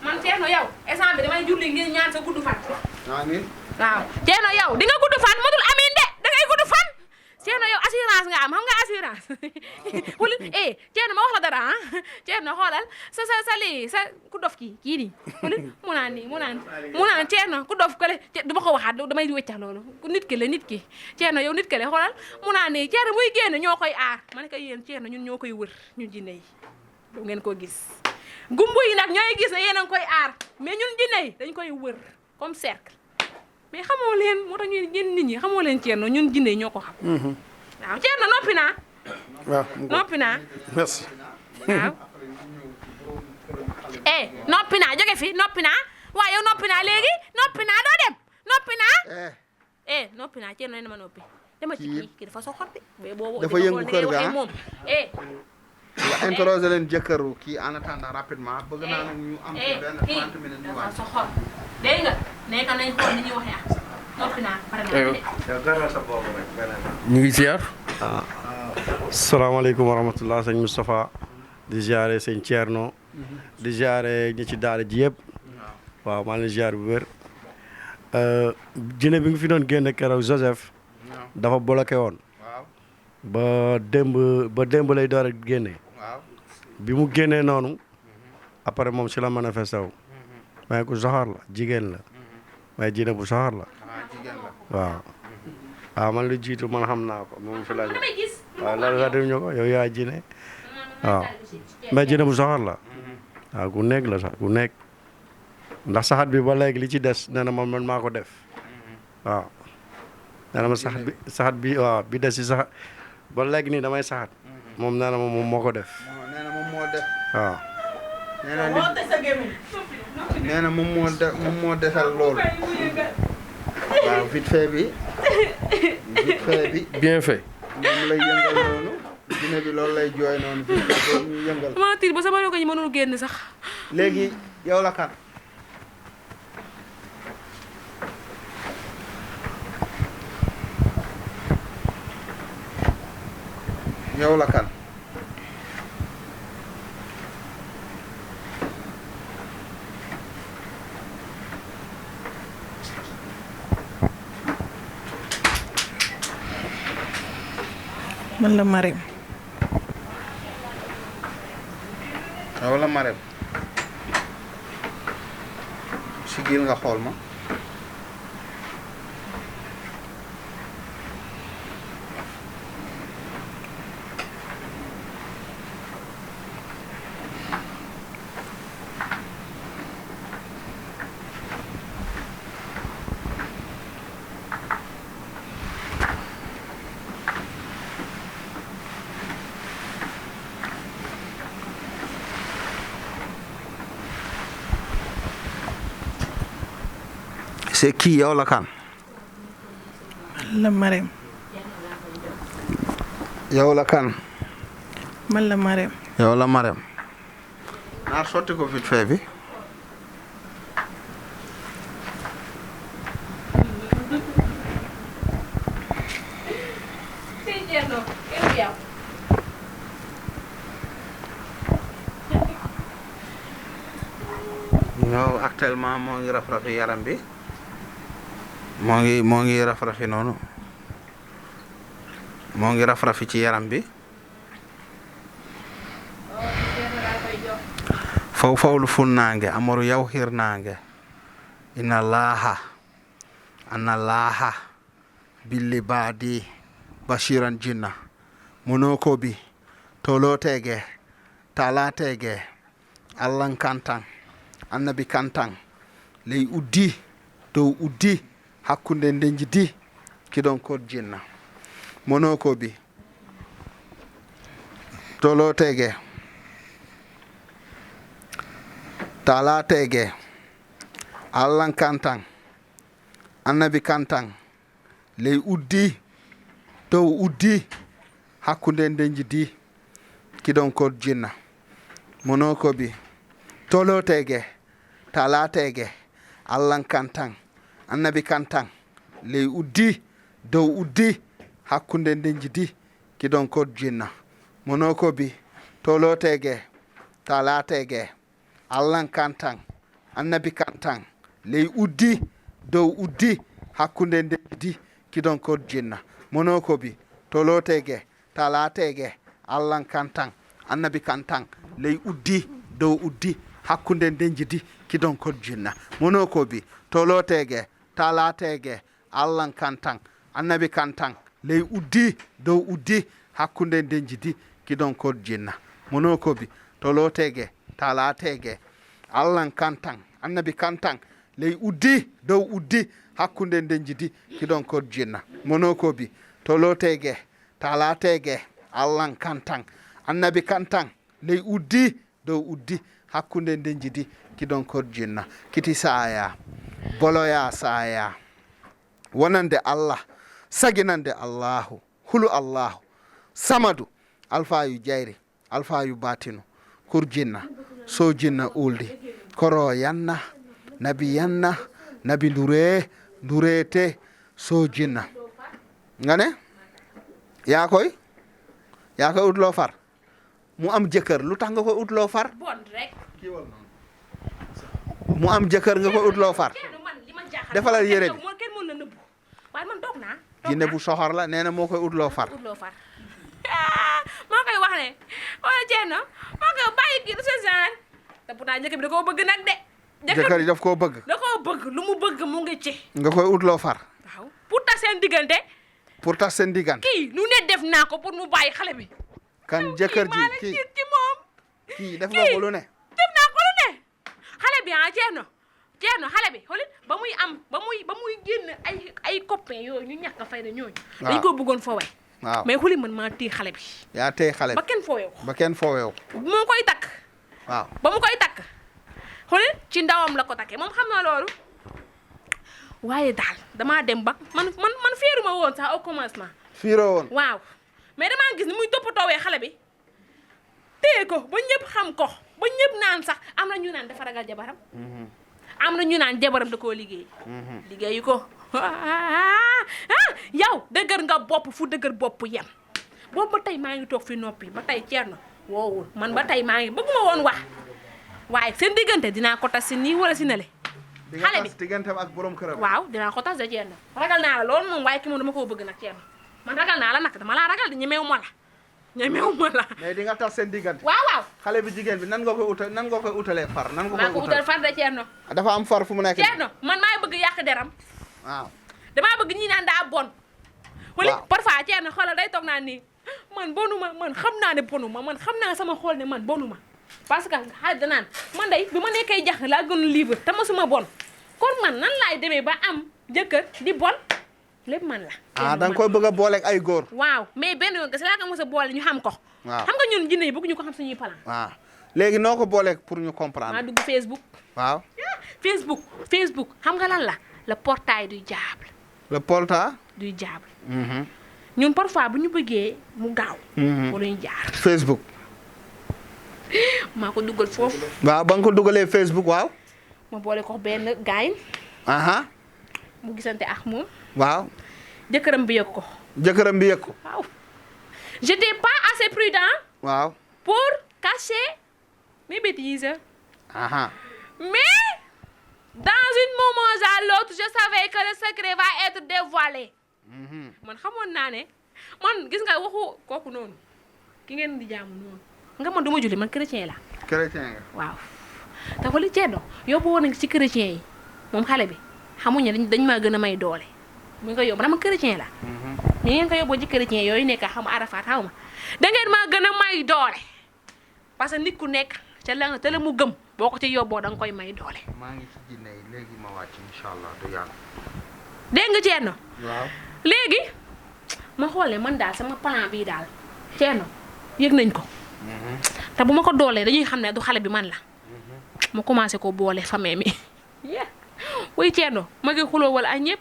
man Thierno yow instant bi damay julli ngir ñaan sa gudd fan amiin waaw Thierno yow di nga gudd fan matul amiin de da ngay gudd fan Thierno yow assurance nga am xam nga assurance wala Thierno ma wax la dara ah Thierno xoolal sa lii sa ku dof kii nii wala mu naan Thierno ku dof kële du ma ko waxaat damay weccax loolu nit ki la nit ki Thierno yow nit ki la xoolal mu naan nii Thierno muy génn ñoo koy aar ma ne ko yéen Thierno ñun ñoo koy wër ñun jinne yi du ngeen ko gis gumbu yi nag ñooy gis ne yéen a ngi koy aar mais ñun jinne yi dañ koy wër comme cercle mais xamoo leen moo tax ñun nit ñi xamoo leen Thierno ñun jinne yi ñoo ko xam waaw Thierno noppi naa waaw noppi naa merci. waaw noppi naa jóge fi noppi naa waaw yow noppi naa léegi noppi naa doo dem noppi naa noppi naa Thierno ne ma noppi dama ci kii dafa soxor de mais boobu dafa yëngu kër ga moom nga interroger leen jëkkëru kii en attendant rapidement bëgg naa nag ñu am ci benn 30 minutes ñu dafa waaj soxor dégg nga nekk nañ xool ni ñuy waxee ak noppi naa pare naa ñu ngi ziar. salaamaaleykum wa rahmatulah sëñ Moustapha di ziare sëñ Thierno di ziare ñi ci daara ji yëpp waaw maa ngi ziar bu wér jinne bi nga fi doon génne keroog Joseph dafa bloqué woon ba démb lay door a génne bi mu génnee noonu après moom si la manifesté wu mais ku soxor la jigéen la mais jinne bu soxor la waaw man lu jiitu man xam naa ko moom fi la waaw loolu sax dem ñu ko yow yaa jinne waaw mais jinne bu soxor la waaw ku nekk la sax ku nekk ndax saxat bi ba léegi li ci des nee na man maa ko def waaw nee na ma saxat bi waaw bi des si saxat ba léegi nii damay saxat moom nee na ma moom moo ko def nee na moom moo def waaw nee na moom moo desal loolu waaw vite fait bi bien fait. moom lay yëngal noonu jinne bi loolu lay jooy noonu vite fait ñu yëngal ma tiit ba sama ko ñu mënul génn sax léegi yow la kan yow la kan man la Marème. yow la Marème sigil nga xool ma c'est qui yow la kan man la Marème. yow la kan man la Marème. yow la Marème naar sotti ko vite fait bi yow actuellement moo ngi raf-rafi yaram bi moo ngi raf-rafi noonu moo ngi raf-rafi ci yaram bi faw fawlu funnaange amaru yaw hirnaange ina laaha ana laaha billi baadi bashiran jinna monoko bi tolotege talatege allan kantan annabi kantan ley uddi dow uddi hakkunde ndenji di kiɗon kod jinna monoko bi tolotege talatege allan kantan annabi kantan ley uddi dow uddi hakkunde ndenji di kiɗon kod jinna monoko bi tolotege talatege allah kantan annabi kantan ley uddi dow uddi hakkunde ndenjidi kidon kod jinna mono ko bi tolotege talatege allah kantan annabi kantan ley uddi dow uddi hakkunde ndenjidi kidon kod jinna mono ko bi tolotege talatege allah kantan annabi kantan ley uddi dow uddi hakkunde ndenjidi kidon kod jinna mono ko bi tolotege talatege allah kantan annabi kantan ley uddi dow uddi hakkunde ndenjidi kidon kod jinna mono ko bi tolotege talatege allah kantan annabi kantan ley uddi dow uddi hakkunde ndenjidi kidon kod jinna mono ko bi tolotege talatege allah kantan annabi kantan ley uddi dow uddi hakkunde ndenjidi kidon kod jinna kiti saya boloya saya wonande allah saginande allahu hulu allahu samadu alfayu jayri alfayu batinu kur jinna so jinna uldi koro yanna nabi ndurete so jinna ngane yaa koy utlo far mu am jëkkër lu tax nga koy utloo far bon rek mu am jëkkër nga koy utloo far defalal yére bi kenn mën na nëbbu waaye man toog naa jinne bu soxor la nee na moo koy utloo far moo koy wax ne wala Thierno moo koy bàyyi kii du sa genre te pourtant njëkk bi da koo bëgg nag de jëkkër yi daf koo bëgg da koo bëgg lu mu bëgg mu ngi ci nga koy utloo far waaw pour tax seen diggante kii nu ne def naa ko pour mu bàyyi xale bi kan jëkkër ji kii ci moom kii def nga ko lu ne def naa ko lu ne xale bi Thierno xale bi xoolal ba muy génn ay copain yooyu ñu ñàkk a fayda ñooñu dañ ko bëggoon foowee waaw mais xoolal man maa téye xale bi yaa téye xale bi ba kenn foowee ko ba kenn foowee ko mu koy takk waaw ba mu koy takk xoolal ci ndawam la ko takkee moom xam na loolu waaye daal damaa dem ba man féeruma woon sax au commencement fiiroo woon waaw mais damaa gis ni muy toppatoowee xale bi téye ko ba ñëpp xam ko ba ñëpp naan sax am na ñu naan dafa ragal jabaram am na ñu naan jabaram da koo liggéeyu ko yow dëgër nga bopp fu dëgër bopp yem boobu ba tey maa ngi toog fi noppi ba tey Thierno woowul man ba tey maa ngi bëgguma woon wax waaye seen diggante dinaa ko tas si nii wala si nele xale bi digganteem ak borom këram waaw dinaa ko tas de Thierno ragal naa la loolu moom waaye ki moom dama koo bëgg nag Thierno man ragal naa la nag dama laa ragal di ñemewu ma la mais di nga tas seen diggante waaw xale bi jigéen bi nan nga koy utalee far nan nga maa ko utal far de Thierno dafa am far fu mu nekk Thierno man maay bëgg yàq deram waaw damaa bëgg ñi naan daa bon wala parfois Thierno xoolal day toog naa nii man bonuma man xam naa ne bonuma man xam naa sama xool ne man bonuma parce que xaalis danaan man day bi ma nekkee jax laa gën libre te masuma bon kon man nan laay demee ba am jëkkër di bon lépp man la da nga koy bëgg a booleeg ay góor waaw mais benn yoon kese laa ko mos a boole ñu xam ko waaw xam nga ñun jinne yi bëgg ñu ko xam suñuy plan waaw léegi noo ko booleeg pour ñu comprendre maa dugg Facebook waaw Facebook xam nga lan la le portail du diable le portail du diable ñun parfois bu ñu bëggee mu gaaw wala ñu jaar Facebook maa ko dugal foofu waaw ba nga ko dugalee Facebook waaw ma boole ko benn gaañ mu gisante ak moom waaw jëkkëram bi yëg ko waaw j'étais pas assez prudent waaw pour cacher mes bêtises mais dans un moment à l'autre je savais que le secret va être dévoilé man xamoon naa ne man gis nga waxu kooku noonu ki ngeen di jaamu noonu nga man du ma julli man chrétien la waaw te xooli Thierno yóbbu woon nañ ci chrétien yi moom xale bi xamuñu ne dañ maa gën a may doole mu nga yóbbu dama chrétien la ñu ngeen ko yóbboo ci chrétien yooyu nekk xam Arafat xaw ma da ngeen maa gën a may doole parce que nit ku nekk ca la te la mu gëm boo ko ci yóbboo da nga koy may doole. maa ngi ci jinne yi léegi ma wàcc incha allah du yàlla. dégg nga Thierno. waaw léegi ma xoolee man daal sama plan bii daal Thierno yëg nañ ko. te bu ma ko doolee dañuy xam ne du xale bi man la. ma commencé ko boole famille mi. wuy Thierno ma ngi xuloo wala ay ñëpp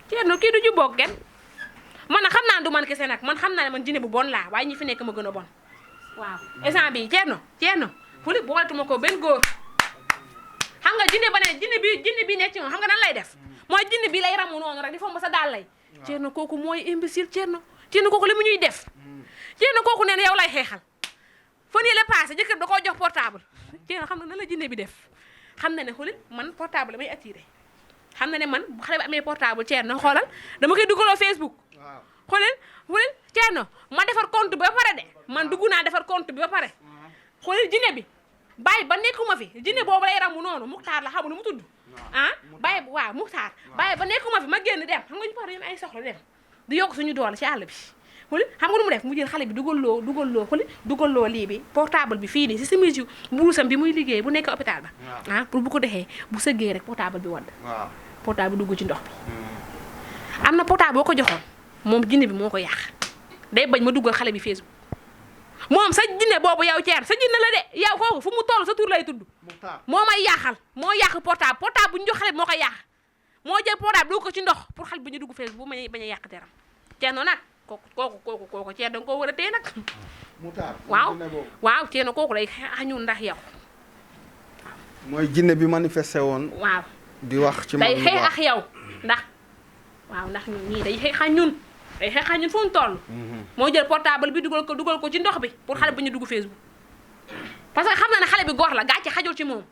Thierno kii du ñu bokk kenn man nag xam naa du man kese nag man xam naa ne man jinne bu bon laa waaye ñi fi nekk ma gën a bon waaw instant bii Thierno fu li booletuma ko benn góor jinne bi nekk ci moom xam nga nan lay def mooy jinne bi lay ramu noonu rek di fomb sa daal lay Thierno kooku mooy imbécile Thierno kooku li mu ñuy def Thierno kooku nee na yow lay xeexal fan yii la passé jëkkër da koo jox portable Thierno xam na nan la jinne bi def xam na ne xoolal man portable may attiré xam na ne man bu xale bi amee portable Thierno xoolal dama koy dugaloo Facebook xoolal Thierno ma defar compte bi ba pare de man dugg naa defar compte bi ba pare xoolal jinne bi bàyyi ba nekkuma fi jinne boobu lay ramu noonu Muxtaar la xamu nu mu tudd bàyyi waaw Muxtaar bàyyi ba nekkuma fi ma génn dem xam nga ñu pare yéen ay soxla dem di yokk suñu doole ci àll bi xoolal xam nga nu mu def mu jël xale bi dugal lii bi portable bi fii nii si simis buusam bi muy liggéey bu nekk hôpital ba pour bu ko defee bu sëggee rek portable bi wadd portable bi dugg ci ndox bi am na portable boo ko joxoon moom jinne bi moo ko yàq day bañ ma duggal xale bi Facebook moom sa jinne boobu yow Thierno sa jinne la de yow kooku fu mu toll sa tur lay tudd moo may yàqal moo yàq portable bu ñu jox xale bi moo koy yàq moo jël portable dugg ko ci ndox pour xale bi ñu dugg Facebook bu ma bañ a yàq deram Thierno nag kooku Thierno da nga koo war a téye nag waaw Thierno kooku lay xañul ndax yow mooy jinne bi manifesté woon waaw di wax ci day xeex ak yow ndax ñun ñii day xeex ak ñun fu mu toll moo jël portable bi dugal ko ci ndox bi pour xale bi ñu dugg Facebook parce que xam na ne xale bi góor la gàcce xajul ci moom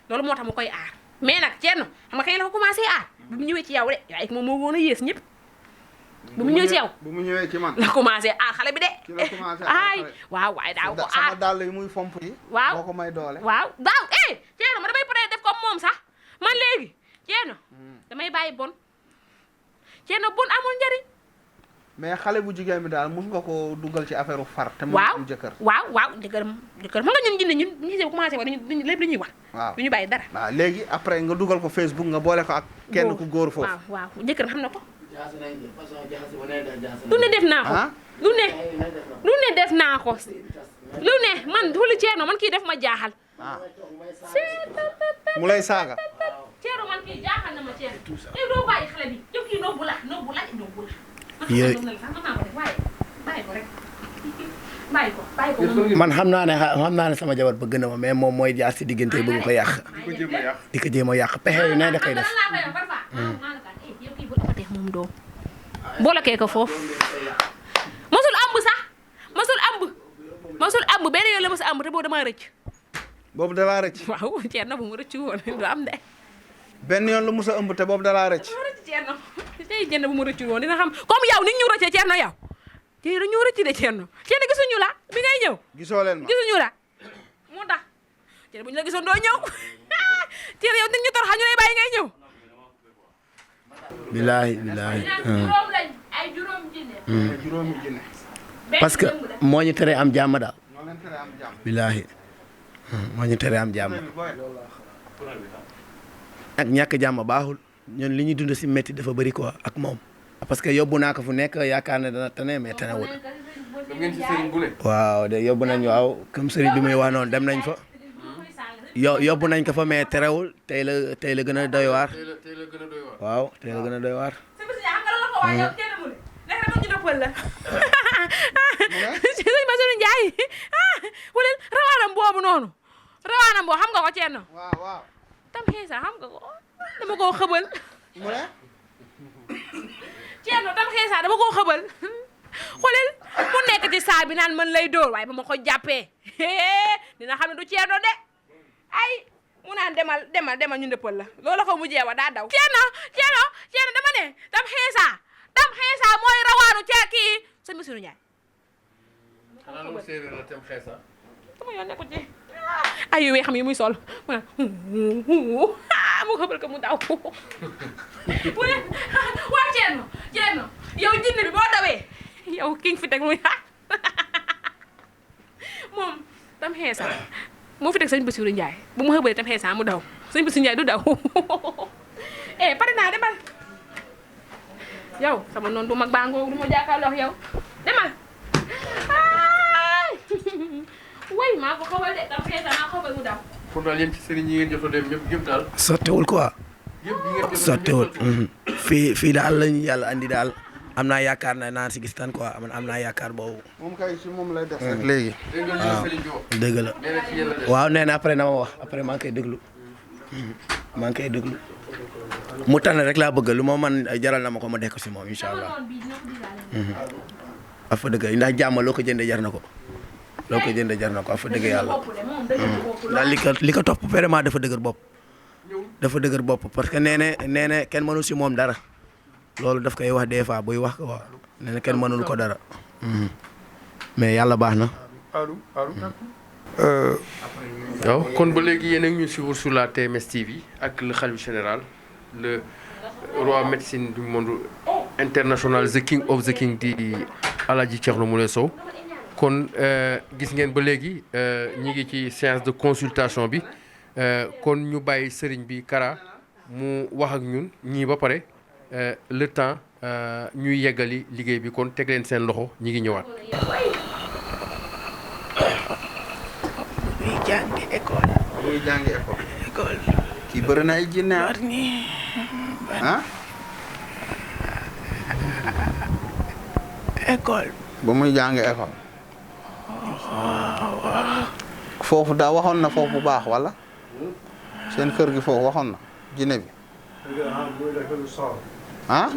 loolu moo tax mu koy aar mais nag Thierno xam nga kay la ko commencé aar bu mu ñëwee ci yow de waaye moom moo woon a yées ñëpp bu mu ñëwee ci yow bu mu ñëwee ci man la commencé aar xale bi de ay waaw waaye daaw ko aar sama dàll yi muy fomp yi waaw moo ko may doole waaw daaw Thierno ma damay pare def comme moom sax man léegi Thierno damay bàyyi bon Thierno bon amul njëriñ mais xale bu jigéen bi daal mën nga ko dugal ci affaire far te mu am jëkkër waaw jëkkër ma nga ñun jinne ñun ñu bu commencé wax lépp li ñuy wax waaw du ñu bàyyi dara waaw léegi après nga dugal ko Facebook nga boole ko ak kenn ku góor foofu waaw jëkkër xam na ko lu ne def naa ko lu ne def naa ko lu ne man xuli Thierno man kii def ma jaaxal mu lay saaga Thierno man kii jaaxal na ma Thierno yow doo bàyyi xale bi yow kii nobbu la man xam naa ne sama jabar bëgg na ma mais moom mooy jaar si diggante bëgg ko yàq di ko jéem a yàq pexe yu ne da koy def moom doom boolekee ko foofu masul amb benn yoon la masul amb te boobu damaa rëcc boobu dalaa rëcc waaw Thierno bu mu rëcc woon du am de benn yoon la mos a ëmb te boobu dalaa rëcc Thierno tey jënd bu mu rëcc woon dina xam comme yow ni ñu rëccee Thierno yow tey dañu rëcc de Thierno gisuñu la bi ngay ñëw gisoo leen ma gisuñu la moo tax Thierno bu ñu la gisoon doo ñëw Thierno yow nit ñu tor xa ñu lay bàyyi ngay ñëw billaahi ay juróom jinne parce que moo ñu tere am jàmm daal billaahi moo ñu tere am jàmm ak ñàkk jàmm baaxul ñun li ñuy dund si métti dafa bëri quoi ak moom parce que yóbbu naa ko fu nekk yaakaar ne dana tane mais tanewul waaw de yóbbu nañ waaw comme sëriñ bi muy wax noonu dem nañ fa yóbbu nañ ko fa mais terewul tey la gën a doy waar waaw tey la gën a doy waar sëñ Bassirou Ndiaye wala rawaanam boobu noonu rawaanam boobu xam nga ko Thierno waaw tam xeesa xam nga ko dama koo xëbal Thierno tam xeesa dama koo xëbal xoolal mu nekk ci saa bi naan man lay dóor waaye ba ma ko jàppee dina xam ne du Thierno de ay mu naan demal ñu ndëppal la loolu la ko mujjee wa daa daw Thierno dama ne tam xeesa mooy rawaanu cee kii sëñ Bassirou Ndiaye xanaa loolu séeréer la tam xeesa sama yoon nekku ci ay yu weex xam yi muy sol mu xëbal ko mu daw mu ne waa Thierno yow jinne bi boo dawee yow ki nga fi teg muy moom tam xeesa moo fi teg sëñ Bassirou Ndiaye bu mu xëbalee tam xeesa mu daw sëñ Bassirou Ndiaye du daw pare naa demal yow sama noonu du mag baa ngoo du ma jàkkaarloo yow demal way maa ko xawal de tam xeesa maa xawal mu daw pour daal yéen ci sëriñ yi ngeen jot a dem ñëpp daal sottewul quoi sottewul fii daal lañu yàlla andi daal am naa yaakaar ne naan si gis tan quoi man am naa yaakaar boobu moom kay si moom lay def rek léegi waaw dëgg la waaw nee na après na ma wax après maa ngi koy déglu maa ngi koy déglu mu tànn rek laa bëgg lu ma man jaral na ma ko ma def ko si moom incha allah. afa dëgg ndax jàmm loo ko jëndee jar na ko loo ko jëndee jar na ko afa dëgg yàlla. ndax li ko topp vraiment dafa dëgër bopp. dafa dëgër bopp parce que nee na kenn mënul si moom dara loolu daf koy wax des fois buy wax ko waaw nee na kenn mënul ko dara. mais yàlla baax na. waaw kon ba léegi yéen a ngi ñu suivre sur la TMS TV ak le khalife général le roi médecine du monde international the king of the king di Alaaji Thierno Moule Sow kon gis ngeen ba léegi ñi ngi ci séance de consultation bi kon ñu bàyyi sëriñ bi Kara mu wax ak ñun ñii ba pare le temps ñuy yeggali liggéey bi kon teg leen seen loxo ñi ngi ñëwaat. muy jàngi école. muy jàngi école. école. kii bëri na ay jinne ah. école. ba muy jàngi école. foofu daa waxoon na foofu bu baax wala seen kër gi foofu waxoon na jinne bi ah.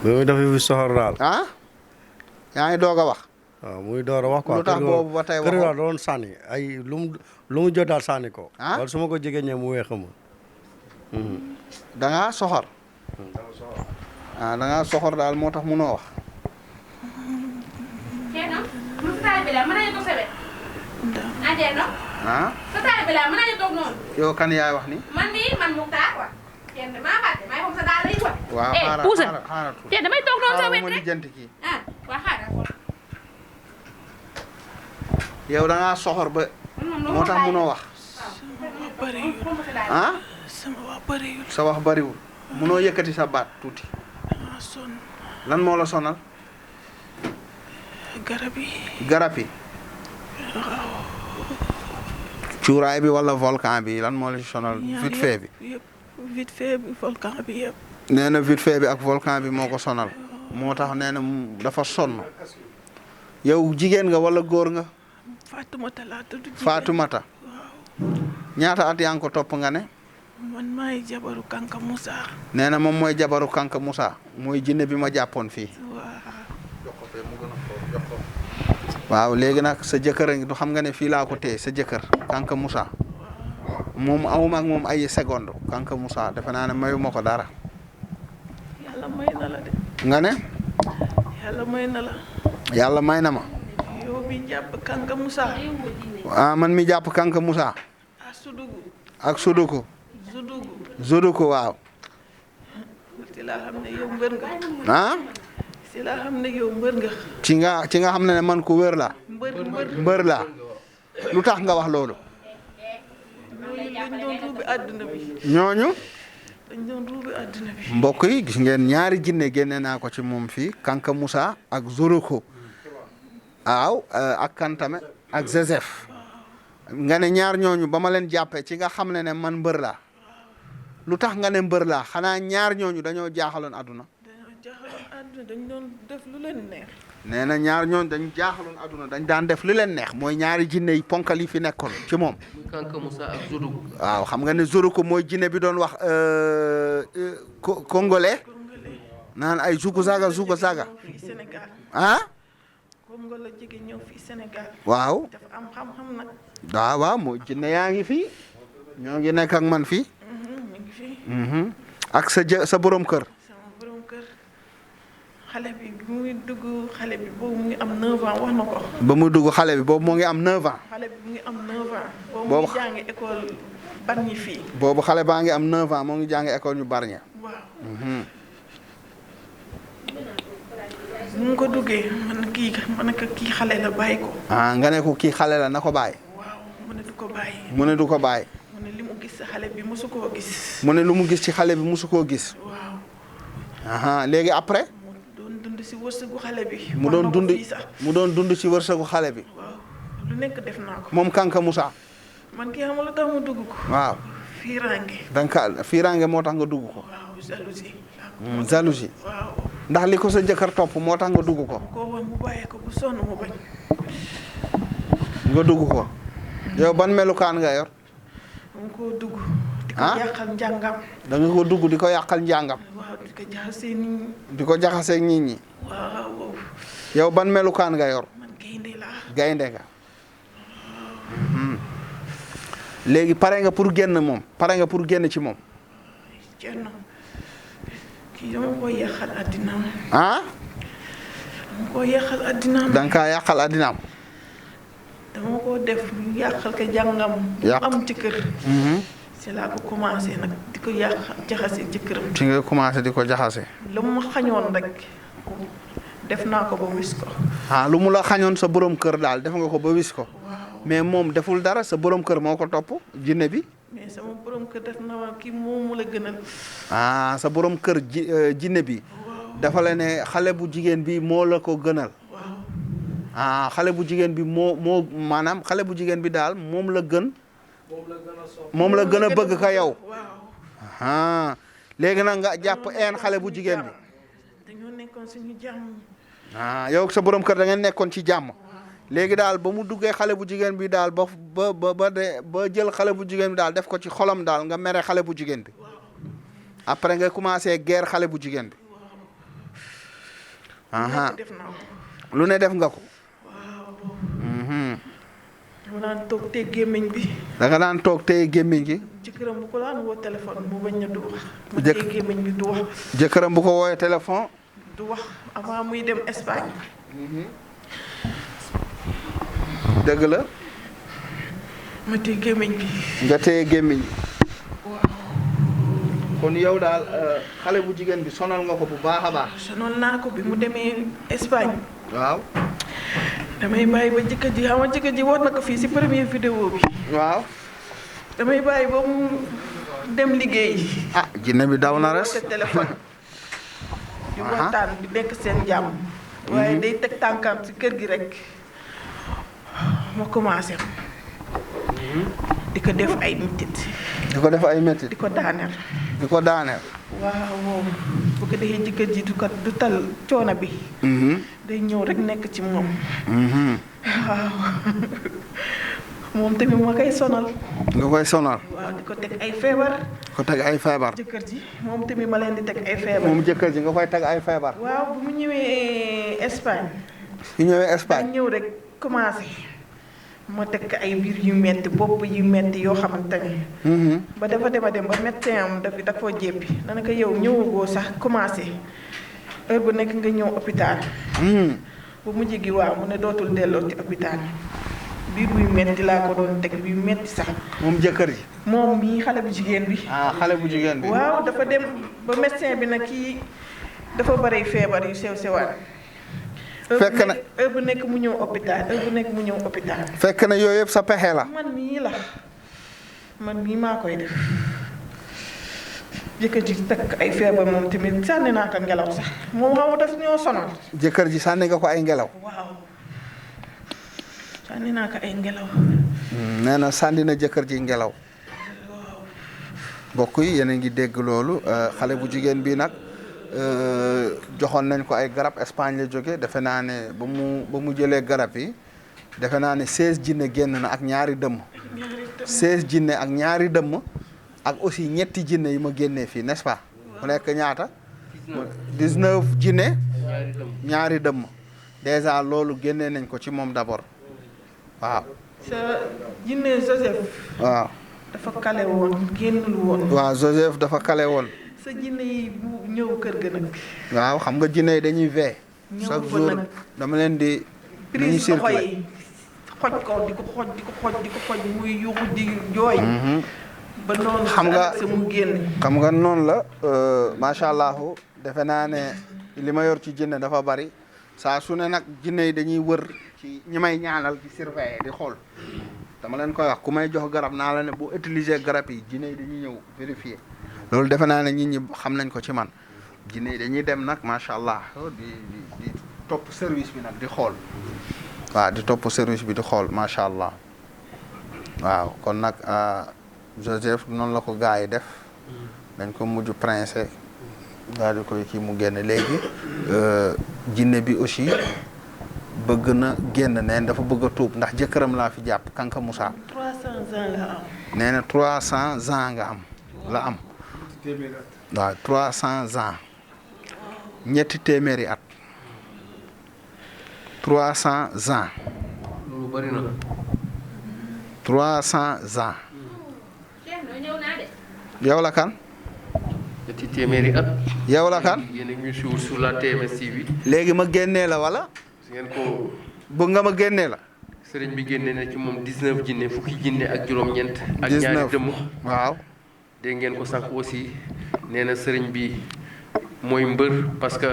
muy def fi soxor daal. ah yaa ngi doog a wax. waaw muy door a wax quoi. lu tax boobu ba tey kër ga doon sànni ay lu mu jot daal sànni ko. ah wala su ma ko jege ñee mu weex ma. da ngaa soxor. ah da ngaa soxor daal moo tax munoo wax. ah. yow kan yaay wax ni. man Muxtaar wa kenn maa fàtte maa xam sa daal lay wat. waaw xaaral te damay toog noonu sa wet ma rek lijjanti kii. ah waa xaaral yow da ngaa soxor ba moo tax munoo wax. ah. sama wax bëriwul. sa wax bariwul munoo yëkkati sa baat tuuti. dama sonn. lan moo la sonal. garab yi. garab yi. cuuraay bi wala volcan bi lan moo la sonal. vite fait bi yëpp vite fait bi volcan bi yëpp. nee na vite fait bi ak volcan bi moo ko sonal moo tax nee na dafa sonn yow jigéen nga wala góor nga. Fatoumata laa tudd. Fatoumata. ñaata at yaa ngi ko topp nga ne. man maay jabaru Kanka Moussa. nee na moom mooy jabaru Kanka Moussa mooy jinne bi ma jàppoon fii. waaw léegi nag sa jëkkër a ngi du xam nga ne fii laa ko téye sa jëkkër Kanka Moussa moom awuma ak moom ay seconde Kanka Moussa defe naa ne mayuma ko dara. yàlla may na la de. nga ne. yàlla may na la. yàlla may na ma. yow mi jàpp Kanka Moussa. ah man mi jàpp Kanka Moussa. ah Sudugu. ak Suduku. Zudugu. Zuduku waaw. ci laa xam ne yow mbër nga. ah. ci laa xam ne yow mbër nga. ci nga xam ne man ku wér la. mbër la lu tax nga wax loolu. ñooñu dañ doon ruubi àdduna bi. ñooñu. dañ doon ruubi àdduna bi. mbokk yi gis ngeen ñaari jinne génne naa ko ci moom fii Kanka Moussa ak Zuruko waaw ak Kantame ak Joseph nga ne ñaar ñooñu ba ma leen jàppee ci nga xam ne man mbër laa lu tax nga ne mbër laa xanaa ñaar ñooñu dañoo jaaxaloon àdduna. dañoo jaaxaloon àdduna dañ doon def lu leen neex. nee na ñaar ñooñu dañ jaaxaloon àdduna dañ daan def lu leen neex mooy ñaari jinne yi ponkal yi fi nekkoon ci moom. Kanka Moussa ak Zudugu. waaw xam nga ne Zuruko mooy jinne bi doon wax congolais naan ay zugu zaga fii Sénégal. ah. Congo la jóge ñëw fii Sénégal. waaw. dafa am xam-xam nag. waaw mooy jinne yaa ngi fii ñoo ngi nekk ak man fii. mi ngi fii. ak sa borom kër. sama borom kër xale bi muy dugg xale bi boobu mu ngi am 9 ans wax na ko. ba muy dugg xale bi boobu moo ngi am 9 ans. xale bi mu ngi am 9 ans. boobu mu ngi jàngi école Bargny fii. boobu xale baa ngi am 9 ans moo ngi jàngi école ñu Bargny. waaw. mu ko duggee man ne ko kii xale la bàyyi ko. ah nga ne ko kii xale la na ko bàyyi. waaw mu ne du ko bàyyi. mu ne du ko bàyyi. mu ne li mu gis xale bi mosu koo gis. mu ne lu mu gis ci xale bi mosu koo gis. waaw. léegi après. mu doon dund si wërsëgu xale bi. mu doon dund ci wërsëgu xale bi. waaw lu nekk def naa ko. moom Kanka Moussa. man kii xamul lu tax mu dugg ko. waaw. fiiraange moo tax nga dugg ko. waaw jalousie. jalousie. waaw. ndax li ko sa jëkkër topp moo tax nga dugg ko. koo woon mu bàyyi ko bu sonn mu bañ. nga dugg ko. yow ban melukaan nga yor. dama koo dugg. di ko Ah? yàqal njàngam. da nga ko dugg di ko yàqal njàngam waaw di ko jaxasee nit ñi. di ko jaxaseeg nit ñi waaw yow ban melukaan nga yor man gaynde laa. gaynde nga léegi pare nga pour génn moom pare nga pour génn ci moom Cerno kii dama koo yàqal addinaam. ah dama koo yàqal addinaam. da nga kaa yàqal addinaam dama koo def yàqal ko jàngam. Yàq. am ci kër. c'est là ko commencé nag di ko yàq jaxase ci këram. ci nga commencé di ko jaxase lu ma xañoon rek def naa ko ba wis ko. ah lu mu la xañoon sa borom kër daal def nga ko ba wis ko mais moom deful dara sa borom kër moo ko topp jinne bi mais sama borom kër def na ma kii moomu la gënal. ah sa borom kër jinne bi dafa la ne xale bu jigéen bi moo la ko gënal waaw ah xale bu jigéen bi moo maanaam xale bu jigéen bi daal moom la gën moom la gën a bëgg ka yow waaw ah léegi nag nga jàpp een xale bu jigéen bi dañoo nekkoon suñu jàmm. ah yow sa borom kër da ngeen nekkoon ci jàmm léegi daal ba mu duggee xale bu jigéen bi daal ba jël xale bu jigéen bi daal def ko ci xolam daal nga mere xale bu jigéen bi après nga commencé guerre xale bu jigéen bi aha def naa ko. lu ne def nga ko dama daan toog te gémmiñ bi. da nga daan toog téye gémmiñ gi ci këram bu ko daan woo téléphone mu bañ a du wax. mu Jëkk- téye gémmiñ bi du wax. jëkkëram bu ko wooyee téléphone du wax avant muy dem Espagne. dëgg la ma téye gémmiñ bi. nga téye gémmiñ kon yow daal xale bu jigéen bi sonal nga ko bu baax a baax sonal naa ko bi mu demee Espagne. waaw damay bàyyi ba jëkkër ji xam nga jëkkër ji war na ko fii si première vidéo bi. waaw damay bàyyi ba mu dem liggéey. ah jinne bi daw na res woote téléphone. di Aha. waxtaan di nekk seen jàmm. waaye day teg tànkam si kër gi rek ma commencé. di ko def ay mitit. di ko def ay métti di ko daaneel. di ko daaneel waaw bu ko defee jëkkër ji du tal coono bi. day ñëw rek nekk ci moom. waaw moom tamit ma koy sonal. nga koy sonal waaw di ko teg ay feebar. ko teg ay feebar jëkkër ji moom tamit ma leen di teg ay feebar. moom jëkkër ji nga koy teg ay feebar waaw bu mu ñëwee Espagne. su ñëwee daa Espagne ñëw rek commencé. ma teg ko ay biir yu metti bopp yu metti yoo xamante ni. ba dafa dem a dem ba médecin am dafa jéppi dana ko yow ñëwagoo sax commencé heure bu nekk nga ñëw hôpital. bu mujj gi waaw mu ne dootul delloo ci hôpital biir buy metti laa ko doon teg buy metti sax. moom jëkkër ji moom mii xale bu jigéen bi. ah xale bu jigéen bi waaw dafa dem ba médecin bi nag kii dafa bari feebar yu sew sewaan. fekk na heure bu nekk mu ñëw hôpital heure bu nekk mu ñëw hôpital. fekk na yooyu yëpp sa pexe la man mii la man mii maa koy def jëkkër ji takk ay feebar moom tamit sànni naa ko ngelaw sax moom xam nga daf ñoo sonal. jëkkër ji sànni nga ko ay ngelaw waaw sànni naa ko ay ngelaw. nee na sànni na jëkkër ji ngelaw mbokk yi yéen a ngi dégg loolu xale bu jigéen bi nag joxoon nañ ko ay garab Espagne la jóge defe naa ne ba mu jëlee garab yi defe naa ne 16 jinne génn na ak ñaari dëmm 16 jinne ak ñaari dëmm ak aussi ñetti jinne yi ma génnee fii n'est-ce pas mu nekk ñaata 19 jinne ñaari dëmm déjà loolu génnee nañ ko ci moom d'abord waaw sa jinne Joseph. waaw dafa kale woon génnul woon. waaw Joseph dafa kale woon sa jinne yi bu ñëw kër ga nag. waaw xam nga jinne yi dañuy vee ñëw chaque fa jour nag. dama leen di prise loxo circulé yi xoj ko di ko xoj muy yuuxu di jooy. ba noonu xam nga sa mu génn. xam nga noonu la macha allah defe naa ne li ma yor ci jinne dafa bari saa su ne nag jinne yi dañuy wër ci ñi may ñaanal di surveiller di xool dama leen koy wax ku may jox garab naa la ne bu utiliser garab yi jinne yi dañuy ñëw vérifier loolu defe naa ne nit ñi xam nañ ko ci man jinne yi dañuy dem nag macha allah di topp service bi nag di xool waaw di topp service bi di xool macha allah waaw kon nag Joseph noonu la ko gars yi def dañ ko mujj prince daal di koy kii mu génn léegi jinne bi aussi bëgg na génn neen dafa bëgg a tuub ndax jëkkëram laa fi jàpp Kanka Moussa ans la am. nee na 300 ans nga am la am waaw 300 ans ñetti téeméeri at 300 ans loolu bari na 300 ans yow la kan ñetti téeméeri at yow la kan yéen a ngi ñu suivre sur la TMS TV léegi ma génnee la wala si ngeen ko bëgg nga ma génnee la sëriñ bi génne na ci moom 19 jinne fukki jinne ak juróom-ñeent ak ñaari dëmm waaw dégg ngeen ko sànq aussi nee na sëriñ bi mooy mbër parce que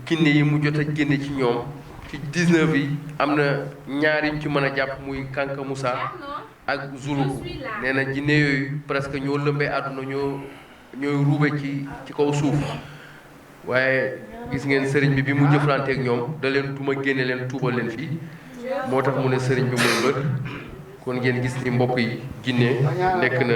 jinne yi mu jot a génne ci ñoom ci 19 yi am na ñaari ñu ci mën a jàpp muy Kanka Moussa ak Zulu nee na jinne yooyu presque ñoo lëmbee àdduna ñooy ruube ci kaw suuf waaye gis ngeen sëriñ bi mu jëflanteeg ñoom da leen duma génne leen tuubal leen fii moo tax mu ne sëriñ bi mooy mbër kon ngeen gis ni mbokk yi jinne nekk na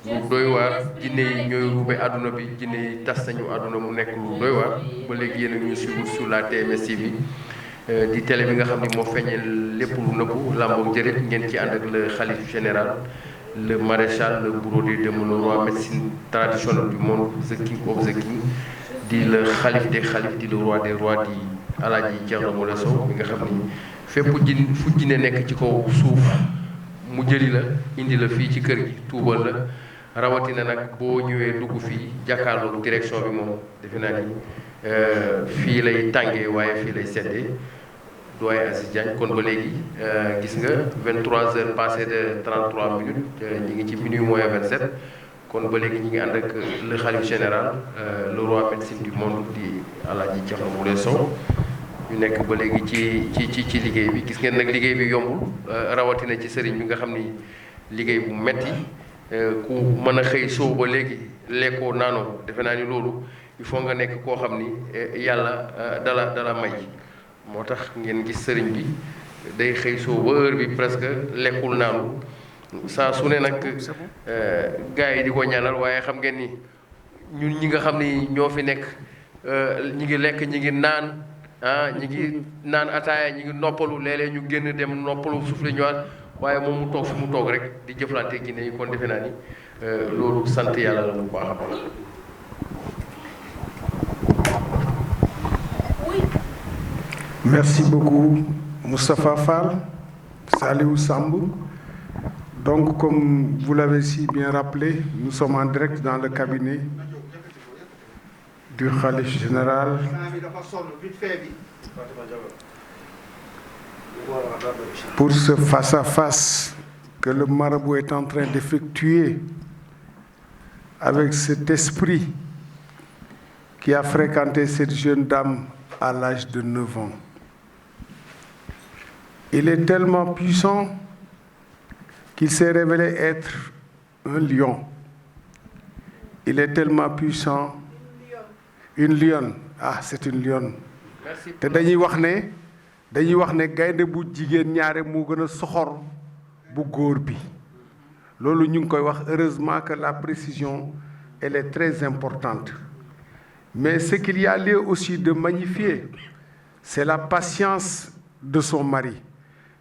lu doy waar jinne yi ñooy ruube àdduna bi jinne yi tas nañu àdduna mu nekk lu doy waar ba léegi yéen a ñu suivre sur la TMS TV di télé bi nga xam ni moo feeñal lépp lu nëbbu làmboom jërët ngeen ci ànd ak le khalife général le maréchal le bourreau des dëmm le roi médecine traditionnelle du monde the king of the king di le xalif des xalif di le roi des rois di Alaaji Thierno Moule Sow mi nga xam ni fépp fu jinne nekk ci kaw suuf mu jëli la indi la fii ci kër gi tuubal la rawatina nag boo ñëwee dugg fii jàkkaarloog direction bi moom defe naa ni fii lay tàngee waaye fii lay seddee doyen Aziz Diagne kon ba léegi gis nga 23h passé de 33 minutes ñi ngi ci minuit moins 27 kon ba léegi ñi ngi ànd ak le khalife général le roi médecine du monde di Alaaji Thierno Moule Sow ñu nekk ba léegi ci liggéey bi gis ngeen nag liggéey bi yombul rawatina ci sëriñ bi nga xam ni liggéey bu metti ku mën a xëy soo ba léegi lekkoo naanoo defe naa ni loolu il faut nga nekk koo xam ni yàlla dala may moo tax ngeen gis sëriñ bi day xëy soo ba heure bi presque lekkul naanu saa su ne nag gars yi di ko ñaanal waaye xam ngeen ni ñun ñi nga xam ni ñoo fi nekk ñi ngi lekk ñi ngi naan ñi ngi naan ataaya ñi ngi noppalu léeg-léeg ñu génn dem noppalu suuf la ñëwaat waaye moom mu toog fi mu toog rek di jëflante gi ne kon defe naa ni loolu sant yàlla la bu baax a baax. Merci beaucoup Moustapha Fall, Saliou Samb. Donc comme vous l'avez si bien rappelé, nous sommes en direct dans le cabinet du khalife général. Pour ce face-à-face que le marabout est en train d'effectuer avec cet esprit qui a fréquenté cette jeune dame à l'âge de 9 ans. Il est tellement puissant qu'il s'est révélé être un lion. Il est tellement puissant, une lionne. Ah, c'est une lionne. te dañuy wax ne gaynde bu jigéen ñaare moo gën a soxor bu góor bi loolu ñu ngi koy wax heureusement que la précision elle est très importante. Mais ce qu'il y a lieu aussi de magnifier, c'est la patience de son mari.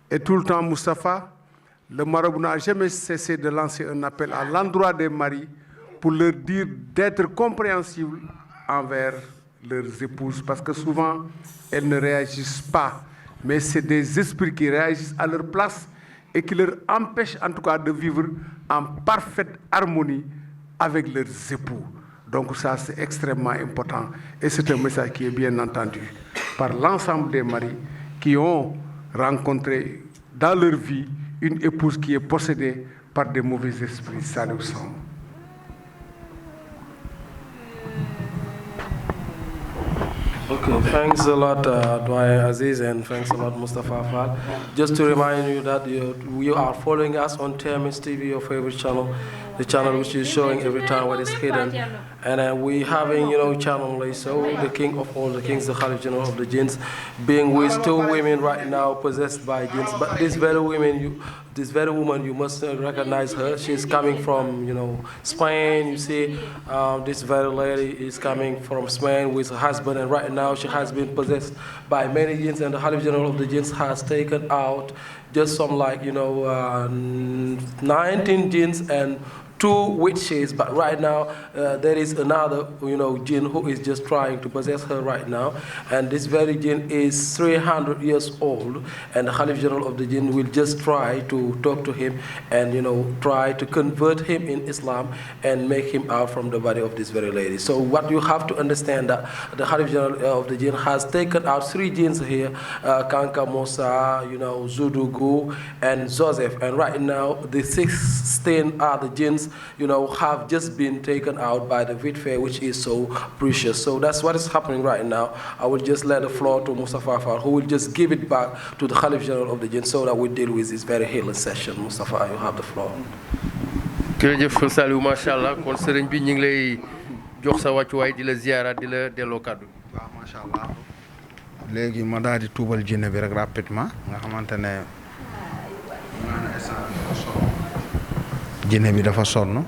Et tout le temps, Moustapha, le marabout n'a jamais cessé de lancer un appel à l'endroit des maris pour leur dire d'être compréhensibles envers leurs épouses. Parce que souvent, elles ne réagissent pas. Mais c'est des esprits qui réagissent à leur place et qui leur empêchent en tout cas de vivre en parfaite harmonie avec leurs époux. Donc ça, c'est extrêmement important. Et c'est un message qui est bien entendu par l'ensemble des maris qui ont rencontré dans leur vie une épouse qui est possédée par des mauvais esprits. Saliou Samb. Okay, thanks a lot, Doyen Aziz, and thanks a lot, Mustafa Fall. Just to remind you that you are following us on TMS TV, your favorite channel, the channel which is showing every time what is hidden. And we having, channel like so, the king of all the kings, the Khalif General of the jinns, being with two women right now possessed by jinns. But these very women, this very woman, you must recognize her. She's coming from, Spain. You see, this very lady is coming from Spain with her husband, and right now she has been possessed by many jinns, and the Khalif General of the jinns has taken out just some 19 jinns and 2 witches, but right now there is another, jinn who is just trying to possess her right now, and this very jinn is 300 years old, and the Khalif General of the jinn will just try to talk to him and, try to convert him in Islam and make him out from the body of this very lady. So what you have to understand that the Khalif General of the jinn has taken out 3 jinns here, Kanka Musa, Zudugu, and Joseph, and right now the 16 other jinns have just been taken out by the Vitfe, which is so precious. So that's what is happening right now. I will just let the floor to Mustafa Fall, who will just give it back to the Khalif General of the Jinn so that we deal with this very healing session. Mustafa, you have the floor. jërëjëf Saliou macha allah kon sëriñ bi ñu ngi lay jox sa wàccuwaay di la ziyaara di la delloo kàddu. waaw macha allah léegi ma daal di tuubal jinne bi rek rapidement nga xamante ne jinne bi dafa sonn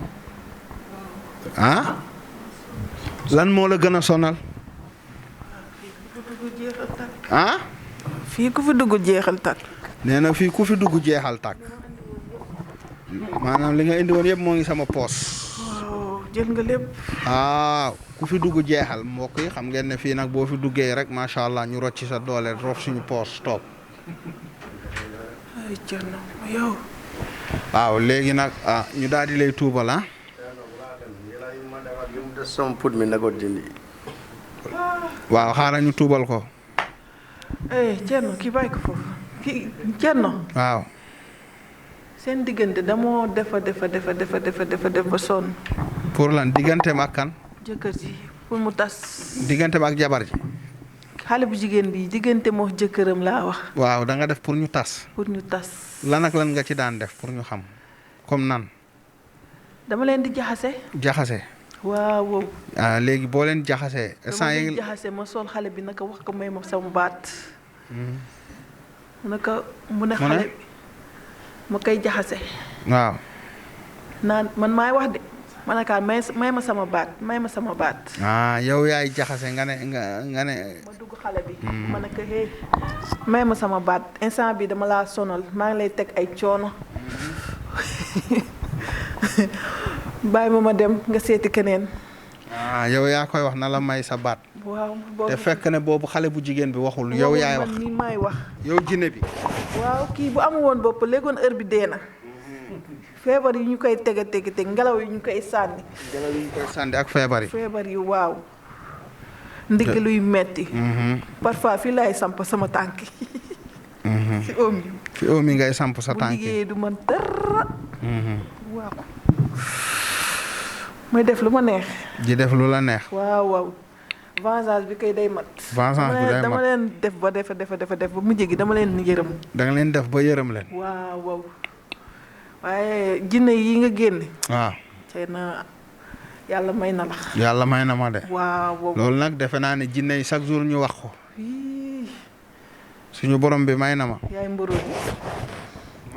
ah lan moo la gën a sonal ah fii ku fi dugg jeexal tak nee na fii ku fi dugg jeexal tak maanaam li nga indi woon yëpp moo ngi sama poos waaw jël nga lépp waaw ku fi dugg jeexal mbokk yi xam ngeen ne fii nag boo fi duggee rek macha allah ñu rocci sa doole rof suñu poos toog ay Thierno yow waaw léegi nag ñu daal di lay tuubal ah sama put mi na ko dindi. waaw xaaral ñu tuubal ko Thierno kii bàyyi ko foofu kii Thierno waaw seen diggante damoo defa ba sonn pour lan digganteem ak kan jëkkër ji pour mu tas digganteem ak jabar ji xale bu jigéen bi diggante moo jëkkëram laa wax waaw da nga def pour ñu tas pour ñu tas lan ak lan nga ci daan def pour ñu xam comme nan dama leen di jaxase waaw léegi boo leen jaxasee instant dama yi leen jaxase ma sol xale bi naka wax ko may ma sama baat naka mu ne xale bi ma koy jaxase waaw naan man maay wax de ma ne kaan may ma sama baat yow yaay jaxase nga ne nga ne ma dugg xale bi ma ne ko hey may ma sama baat instant bi dama laa sonal maa ngi lay teg ay coono bàyyi ma dem nga seeti keneen yow yaa koy wax na la may sa baat waaw te fekk ne boobu xale bu jigéen bi waxul yow yaay wax man ni maay wax yow jinne bi waaw kii bu amu woon bopp léegoon heure bi dee na feebar yi ñu koy teg ngelaw yi ñu koy sànni ak feebar yi waaw ndigg luy metti parfois fii laay samp sama tànk fi oom yi ngay samp sa tànk bu liggéeyee du man dara waaw may def lu ma neex di def lu la neex waaw vengeance bi kay day mat dama leen def ba defa ba mujj gi dama leen yërëm da nga leen def ba yërëm leen waaw waaye jinne yi nga génne waaw xëy na yàlla may na la yàlla may na ma de waaw loolu nag defe naa ne jinne yi chaque jour ñu wax ko suñu borom bi may na ma yaay mburu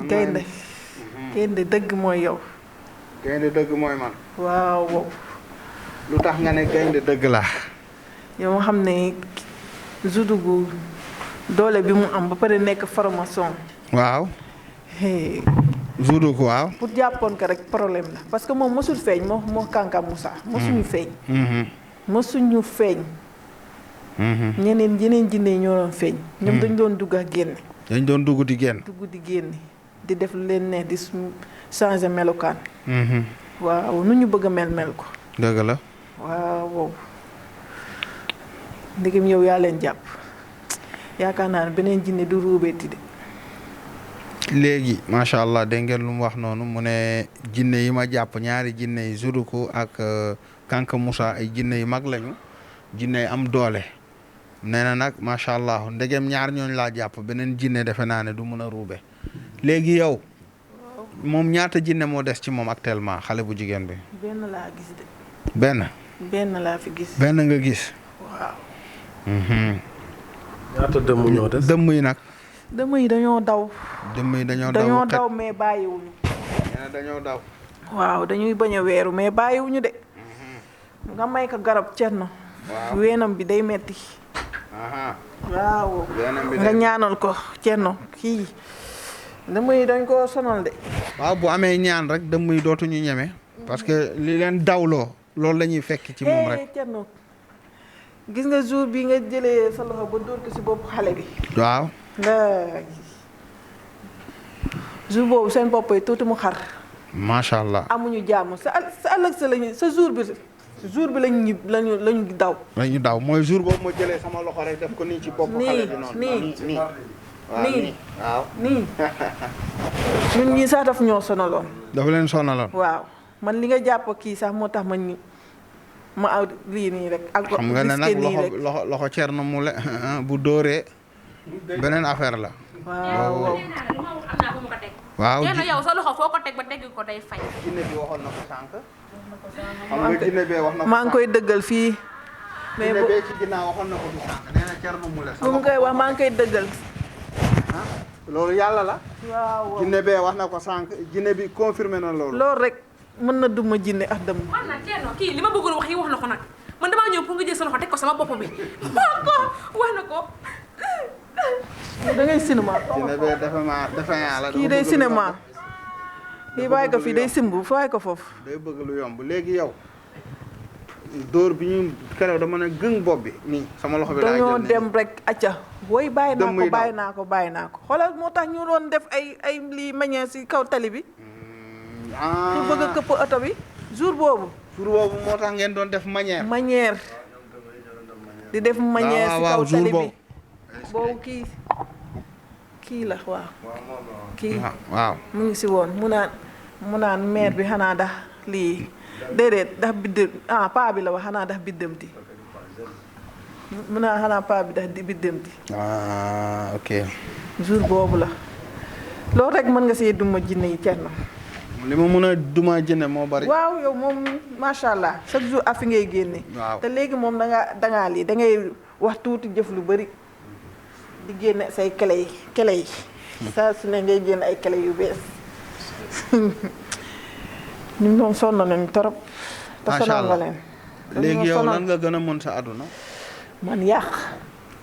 gaynde dëgg mooy yow gaynde dëgg mooy man waaw lu tax nga ne gaynde dëgg la yow nga xam ne Zudugu doole bi mu am ba pare nekk formation waaw Zudugu waaw pour jàppoon ko rek problème la parce que moom mosul feeñ moo Kanka Moussa mosuñu feeñ yeneen jinne yi ñoo doon feeñ ñoom dañ doon dugg ak génne dañ doon dugg di génn di def lu leen neex di changer melokaan waaw nu ñu bëgg a mel ko dëgg la waaw ndigam yow yaa leen jàpp yaakaar naa ne beneen jinne du ruubeeti de léegi macha allah dégg ngeen lu mu wax noonu mu ne jinne yi ma jàpp ñaari jinne yi Zudugu ak Kanka Moussa ay jinne yu mag lañu jinne yi am doole nee na nag macha allah ndegem ñaar ñooñu laa jàpp beneen jinne defe naa ne du mën a ruube léegi yow moom ñaata jinne moo des ci moom actuellement xale bu jigéen bi. benn laa gis de. benn laa fi gis. benn nga gis. waaw. ñaata dëmm ñoo des. dëmm yi nag. dama yi dañoo daw. dëmm yi dañoo dañoo daw mais bàyyiwuñu. dañoo daw. waaw dañuy bañ a weeru mais bàyyiwuñu de. nga may ko garab Thierno. waaw weenam bi day metti. waaw. weenam bi nga ñaanal ko Thierno kii. dëmm yi dañ koo sonal de. waaw bu amee ñaan rek dëmm yi dootuñu ñeme. parce que li leen dawloo loolu la ñuy fekk ci moom rek. Thierno gis nga jour bi nga jëlee sa loxo ba dóor ko si bopp xale bi. waaw. jour boobu seen bopp yi tuuti mu xar. macha allah. amuñu jàmm sa ëllëg sa lañu sa jour bi lañu daw. lañu daw mooy jour boobu ma jëlee sama loxo rek def ko nii ci bopp xale bi noonu. nii ñun ñii sax daf ñoo sonaloon. dafa leen sonaloon. waaw man li nga jàpp kii sax moo tax ma aw lii nii rek. ak xam nga ne nag loxo Thierno Moule bu dóoree beneen affaire la. waaw. waaw Thierno yow sa loxo foo ko teg ba teg ko day fay. jinne bi waxoon na ko sànq. xam nga jinne bee wax na ko maa ngi koy dëggal fii. mais jinne bee ci ginnaaw waxoon na ko du sànq nee na Thierno Moule. bu mu koy wax maa ngi koy dëggal. loolu yàlla la. waaw jinne bee wax na ko sànq jinne bi confirmé na loolu. loolu rek mën na duma jinne ak dëmm. wax na Thierno kii li ma bëggoon wax yi wax na ko nag man damaa ñëw pour nga jël sa loxo teg ko sama bopp bi wax na ko. da ngay cinéma. jinne bee dafa yàlla. kii day cinéma. kii bàyyi ko fii day simbu bàyyi ko foofu. day bëgg lu yomb léegi yow dóor bi ñu keroog dama ne gëng bopp bi nii sama loxo bi laa dañoo jël dem rek acca woy bàyyi Dëmm yi naa ko xoolal moo tax ñu doon def ay lii meññee si kaw tali bi ñu bëgg a këpp oto bi jour boobu moo tax ngeen doon def manière di def manière si kaw tali bi boobu kii la waaw kii waaw mu ngi si woon mu naan maire bi xanaa dax lii déedéet dax biddëm paa bi la wax xanaa dax biddëmti mu naan xanaa paa bi dax biddëmti ok jour boobu la loolu rek mën nga see duma jinne yi Thierno li ma mën a duma jinne moo bari waaw yow moom macha allah chaque jour afi ngay génne waaw te léegi moom dangaa lii dangay wax tuuti jëf lu bari di génne say clé yi saa su ne ngay génne ay clé yu bees ñu moom sonn nañu torop te sonal nga leen léegi yow lan nga gën a mën sa àdduna man yàq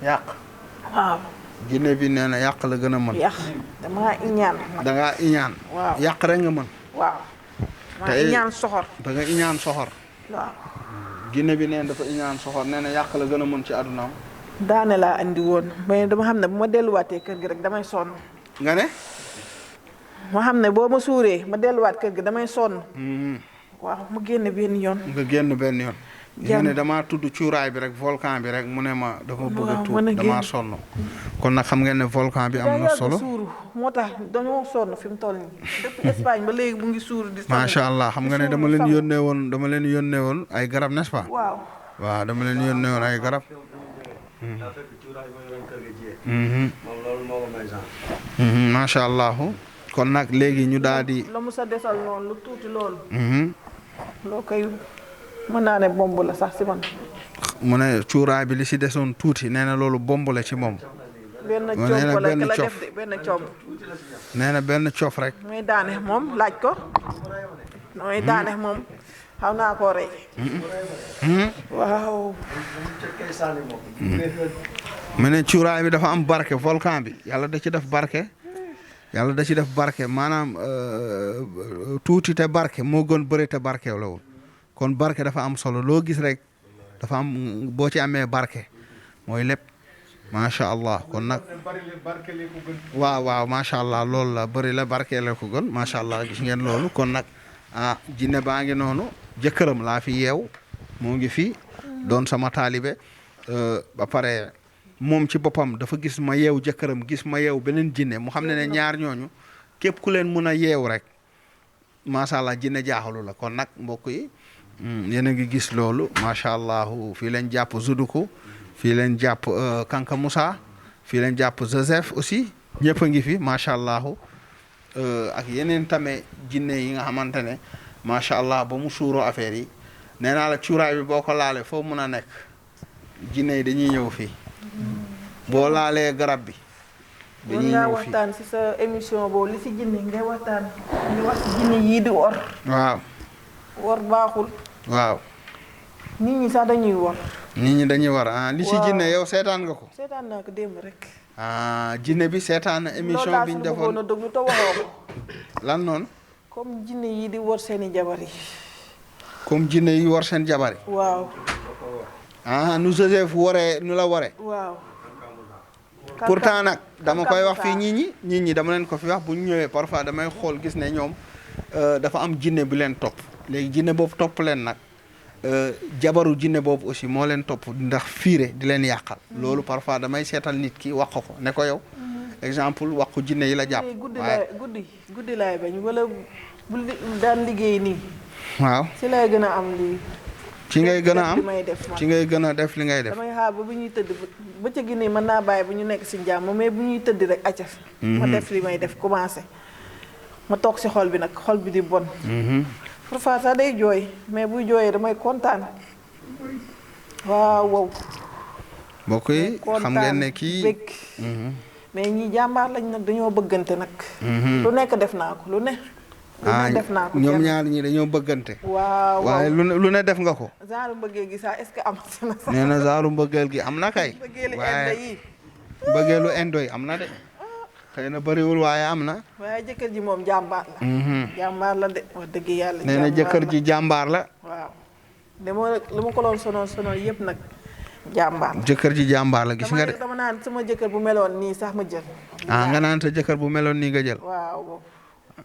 waaw jinne bi nee na yàq la gën a mën yàq damaa iñaan dangaa iñaan waaw yàq rek nga mën waaw maa iñaan soxor da nga iñaan soxor waaw jinne bi neen dafa iñaan soxor nee na yàq la gën a mën ci àddunaam daane laa andi woon mais dama xam ne bu ma delluwaatee kër gi rek damay sonn nga ne ma xam ne boo ma suuree ma delluwaat kër gi damay sonn waaw ma génn benn yoon nga génn benn yoon nga ne damaa tudd cuuraay bi rek volcan bi rek mu ne ma dafa bëgg a tuut damaa sonn kon nag xam ngeen ne volcan bi am na solo suuru moo tax dañoo sonn fi mu toll nii depuis Espagne ba léegi mu ngi suuru di macha allah xam nga ne dama leen yónnee woon ay garab n'est-ce pas waaw dama leen yónnee woon ay garab macha allah kon nag léegi ñu daal di la mu sa desal noonu lu tuuti loolu loo koy mën naa ne bomb la sax si man mu ne cuuraay bi li si desoon tuuti nee na loolu bomb la ci moom benn coom la la def de benn coom nee na benn coof rek mooy daane moom laaj ko mooy daane moom xaw naa koo rey waaw mu ne cuuraay bi dafa am barke volcan bi yàlla da ci def barke maanaam tuuti te barke moo gën bëri te barke la woon kon barke dafa am solo loo gis rek dafa am boo ci amee barke mooy lépp macha allah kon nag waaw macha allah loolu la bëri la barke la ko gën macha allah gis ngeen loolu kon nag jinne baa ngi noonu jëkkëram laa fi yeew moo ngi fi doon sama taalibe ba pare moom ci boppam dafa gis ma yeew jëkkëram gis ma yeew beneen jinne mu xam ne ñaar ñooñu képp ku leen mun a yeew rek macha allah jinne jaaxalu la kon nag mbokk yi yéen a ngi gis loolu macha allah fii leen jàpp Zuduku fii leen jàpp Kanka Moussa fii leen jàpp Joseph aussi ñëpp a ngi fi macha allah ak yeneen tamit jinne yi nga xamante ne macha allah ba mu suuroo affaire yi nee naa la cuuraay bi boo ko laalee foo mun a nekk jinne yi dañuy ñëw fii boo laalee garab bi dañuy nga ñëw fii waxtaan ci sa émission boobu li ci jinne ngay waxtaan ñu wax ci jinne yii di wor waaw wor baaxul waaw nit ñi sax dañuy wor nit ñi dañuy war li ci jinne yow seetaan nga ko seetaan naa ko démb rek jinne bi seetaan na émission bi ñu defoon loolu laa déglu te waxoo ko lan noonu comme jinne yii di wor seeni jabar yi comme jinne yi war seen jabar yi waaw nu Joseph waree nu la waree waaw pourtant nag dama koy wax fii nit ñi dama leen ko fi wax bu ñu ñëwee parfois damay xool gis ne ñoom dafa am jinne bi leen topp léegi jinne boobu topp leen nag jabaru jinne boobu aussi moo leen topp ndax fiire di leen yàqal loolu parfois damay seetal nit ki wax ko ne ko yow exemple wax ko jinne yi la jàpp waaye guddi laay bañ wala bu daan liggéey nii waaw si lay gën a am lii ci ngay gën a am may def ci ngay gën a def li ngay def damay xaar ba bu ñuy tëdd bëccëg gi nii mën naa bàyyi bu ñu nekk si jàmm mais bu ñuy tëdd rek acca ma def li may def commencé ma toog si xol bi nag xol bi di bon parfois sax day jooy mais buy jooyee damay kontaan waaw mbokk yi xam ngeen ne kii mais ñi jàmbaar lañ nag dañoo bëggante nag lu nekk def naa ko lu ne def naa ko ñoom ñaar ñi dañoo bëggante waaw waaye lu ne def nga ko genre mbëggeel gi sax est-ce que am na sax nee na genre mbëggeel gi am na kay waaye mbëggeelu indo yi am na de xëy na bëriwul waaye am na waaye jëkkër ji moom jàmbaar la jàmbaar la de wax dëgg yàlla nee na jëkkër ji jàmbaar la waaw dama lu ma ko doon sonal yëpp nag jàmbaar la jëkkër ji jàmbaar la gis nga de dama naan sama jëkkër bu meloon nii sax ma jël nga naan sa jëkkër bu meloon nii nga jël waaw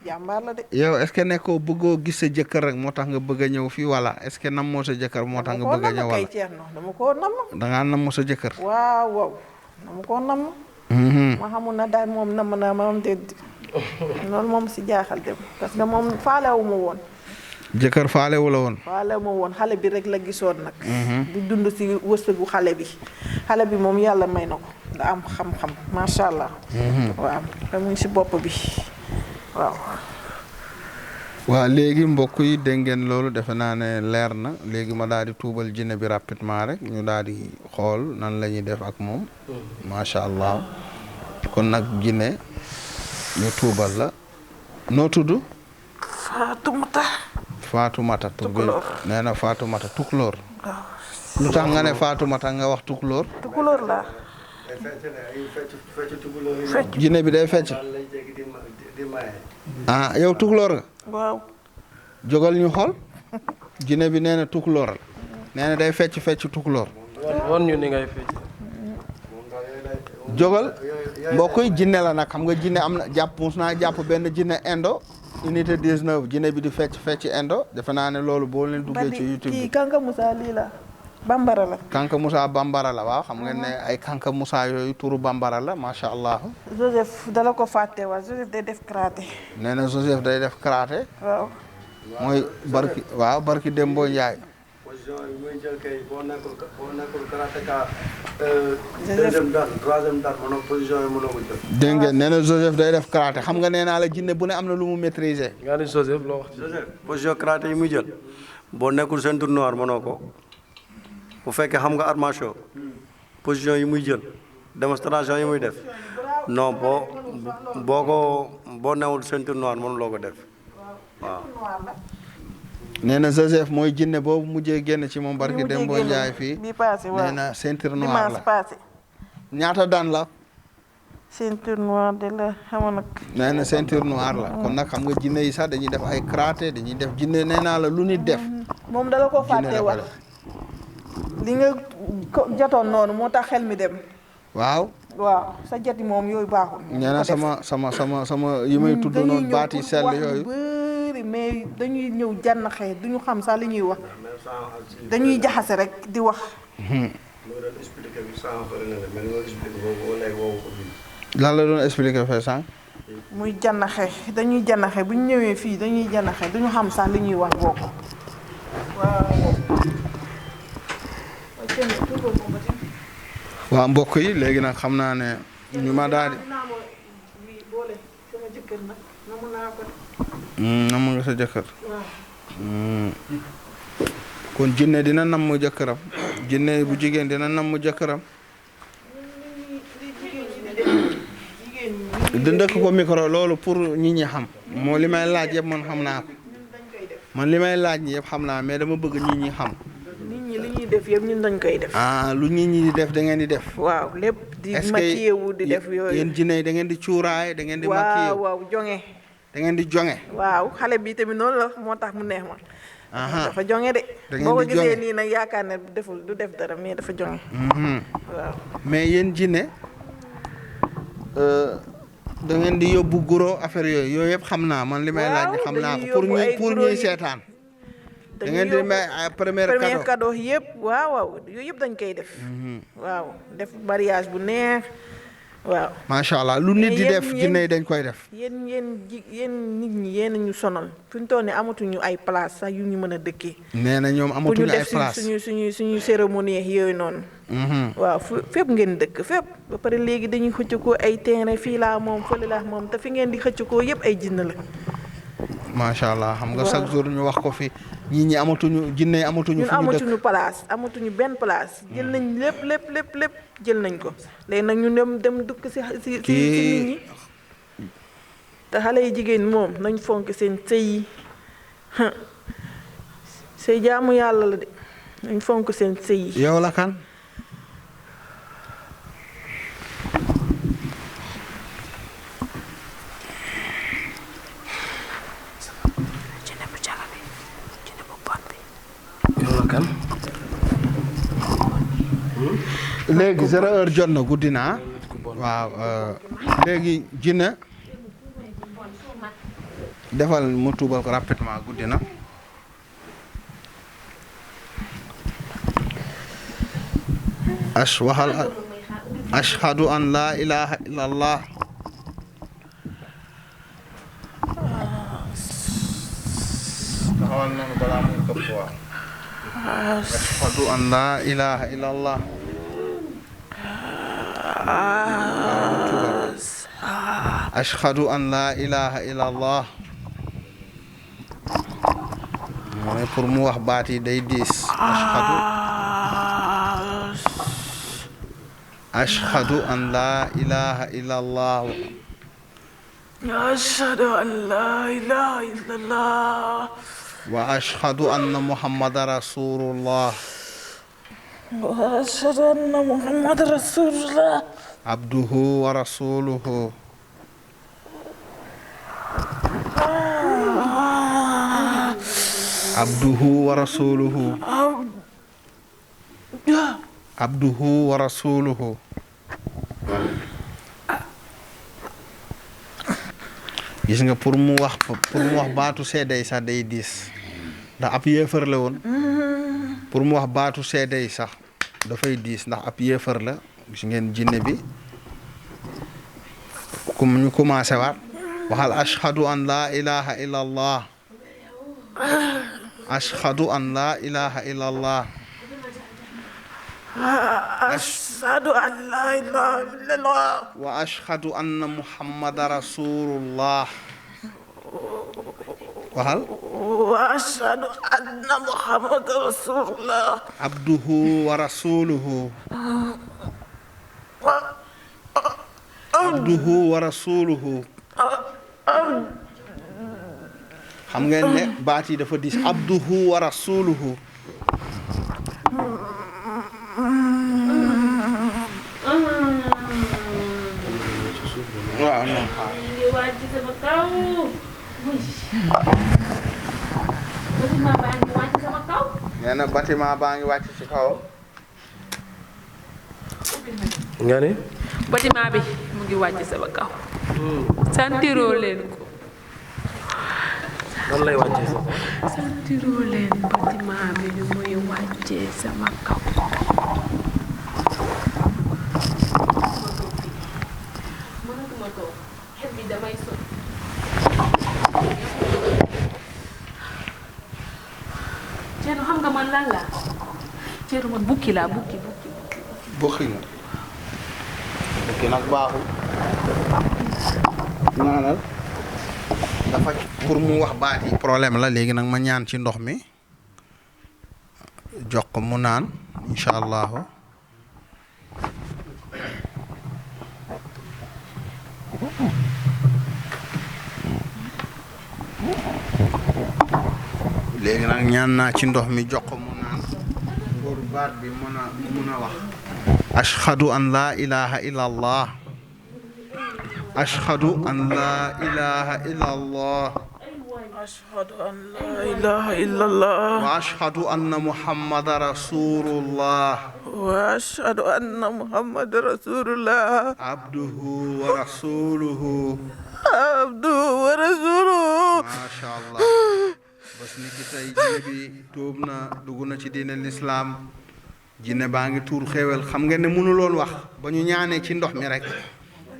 jàmbaar la de yow est-ce que nekkoo bëggoo gis sa jëkkër rek moo tax nga bëgg a ñëw fii wala est-ce que nam moo sa jëkkër moo tax nga bëgg a ñëw wala dama koo namm dangaa nam moo sa jëkkër waaw dama koo namm ma xamul na daal moom namm naa ma am déet loolu moom si jaaxal dem parce que moom faalewu ma woon jëkkër faalewu la woon faalewu ma woon xale bi rek la gisoon nag di dund si wërsëgu xale bi moom yàlla may na ko nga am xam-xam macha allah waaw te mu ngi si bopp bi waaw léegi mbokk yi dégg ngeen loolu defe naa ne leer na léegi ma daal di tuubal jinne bi rapidement rek ñu daal di xool nan la ñuy def ak moom macha allah kon nag jinne ñu tuubal la noo tudd Faatumata tukulóor nee na Faatumata tukulóor lu tax nga ne Faatumata nga wax tukulóor la jinne bi day fecc yow tukulóor nga waaw jógal ñu xool jinne bi nee na tukulóor la nee na day fecc tukulóor won ñu ni ngay fecc jógal mbokk yi jinne la nag xam nga jinne am na mus naa jàpp benn jinne indo unité 19 jinne bi di fecc indo defe naa ne loolu boo leen duggee ci YouTube kii Kanka Moussa lii la bambara la Kanka Moussa bambara la waaw xam nga ne ay Kanka Moussa yooyu turu bambara la macha allah Joseph dala ko fàtte waa Joseph day def karaté nee na Joseph day def karaté waaw mooy barki Dembo Ndiaye position yi muy jël kay boo nekkul karatéka deuxième dan troisième dan mënoo position yi mënoo ko jël dégg ngeen nee na Joseph day def karaté xam nga nee naa la jinne bu ne am na lu mu maîtriser nga ni Joseph loo wax Joseph position karaté yi muy jël boo nekkul ceinture noire mënoo ko bu fekkee xam nga art martiaux position yi muy jël démonstration yi muy def non boo newul ceinture noire mënuloo ko def waaw nee na Joseph mooy jinne boobu mujjee génn ci moom barki Dembo Ndiaye fii nee na ceinture noire la ñaata daan la ceinture noire de la xam nag nee na ceinture noire la kon nag xam nga jinne yi sax dañuy def ay karaté dañuy def jinne nee naa la lu nit def moom dala ko fàtte wax li nga jotoon noonu moo tax xel mi dem waaw sa jati moom yooyu baaxul nee na sama yi may tudd noonu baati sell yooyu bëri mais dañuy ñëw jànnaxee duñu xam sax li ñuy wax dañuy jaxase rek di wax lan la doon expliqué fee sànq muy jànnaxee dañuy jànnaxee bu ñu ñëwee fii dañuy jànnaxee duñu xam sax li ñuy wax bokk waaw mbokk yi léegi nag xam naa ne ñu ma daal di namm nga sa jëkkër kon jinne dina namm jëkkëram jinne bu jigéen dina namm jëkkëram jigéen dëndëk ko micro loolu pour nit ñi xam moo li may laaj yëpp man xam naa ko man li may laaj yëpp xam naa mais dama bëgg nit ñi xam. nit ñi li ñuy def yëpp ñun dañ koy def. lu nit ñi di def da ngeen di def. waaw lépp di maquillé wu di def yooyu. yéen jinne da ngeen di cuuraay da ngeen di. maquillé waaw jonge. da ngeen di jonge. waaw xale bi tamit noonu la moo tax mu neex ma. dafa jonge de. da ngeen di jonge boo ko gisee nii nag yaakaar ne du def dara mais dafa jonge. waaw mais yéen jinne da ngeen di yóbbu guro affaire yooyu yëpp xam naa man li may laaj xam naa ko pour ñuy seetaan. da ngeen di may premier cadeau yëpp waaw yooyu yëpp dañ koy def. waaw def mariage bu neex waaw. macha allah lu nit di def jinne dañ koy def. yéen nit ñi yéen ñu sonal fi ñu toll nii amatuñu ay place sax yu ñu mën a dëkkee. nee na ñoom amatuñu ay place pour ñu def suñu cérémonie yooyu noonu. waaw fépp ngeen dëkk fépp ba pare léegi dañuy xëcc ko ay terrain fii laa moom fële laa moom te fi ngeen di xëcc ko yëpp ay jinn la. macha allah xam nga chaque jour ñu wax ko fi ñii ñi amatuñu jinne amatuñu. fu ñu dëkk place amatuñu benn place jël nañ lépp jël nañ ko léegi nag ñu dem dukk si nit ñi te xale yi jigéen moom nañ fonk seen sëy yi sëy jaamu yàlla la de nañ fonk seen sëy yi. yow la kan. léegi 0 heure jot na guddi naa waaw léegi jinne defal mu tuubal ko rapidement guddi na waxal ashhadu an la ilaha illallah taxawal noonu balaa muy këpp waa ashhadu an la ilaha illallah ashhadu an la ilaha illallah mooy pour mu wax baat yi day diis ashhadu an la ilaha illallah ashhadu an la ilaha illallah wa ashhadu anna muhammadan rasulullah wa ashhadu anna muhammadan rasulullah abduhu wa rasuluhu abduhu wa rasuluhu abduhu wa rasuluhu gis nga pour mu wax baatu seede yi sax day diis ndax ab yéefar la woon pour mu wax baatu seede yi sax dafay diis ndax ab yéefar la gis ngeen jinne bi comme ñu commencé waat waxal ashhadu an la ilaha illallah ashhadu an la ilaha illallah ashhadu an la ilaha illallah wa ashhadu anna muhammadan rasulullah waxal wa ashhadu anna muhammadan rasulullah abduhu wa rasuluhu abduhu wa rasuluhu xam ngeen ne baat yi dafa diis abduhu wa rasuluhu waaw non nee na bâtiment baa ngi wàcc ci kaw nga ni bâtiment bi mu ngi wàcc sama kaw santiroo leen ko nan lay wàccee sa santiroo leen bâtiment bi ni muy wàccee sama kaw mënatuma toog xel bi damay sonn Thierno xam nga man lan la Thierno man bukki laa bukki nga bukki nag baaxul ñaanal dafa pour mu wax baat yi problème la léegi nag ma ñaan ci ndox mi jox ko mu naan incha allahu léegi nag ñaan naa ci ndox mi jox ko mu naan pour baat bi mën a wax ashhadu an la ilaha illa allah ashhadu an la ilaha illa allah ashhadu an la ilaha illallah wa ashhadu anna muhammadan rasulullah wa ashhadu anna muhammadan rasulullah abduhu wa rasuluhu masha allah bés ni ki tey jinne bi tuub na dugg na ci diine lislaam jinne baa ngi tuur xéewal xam ngeen ne mënuloon wax ba ñu ñaanee ci ndox mi rek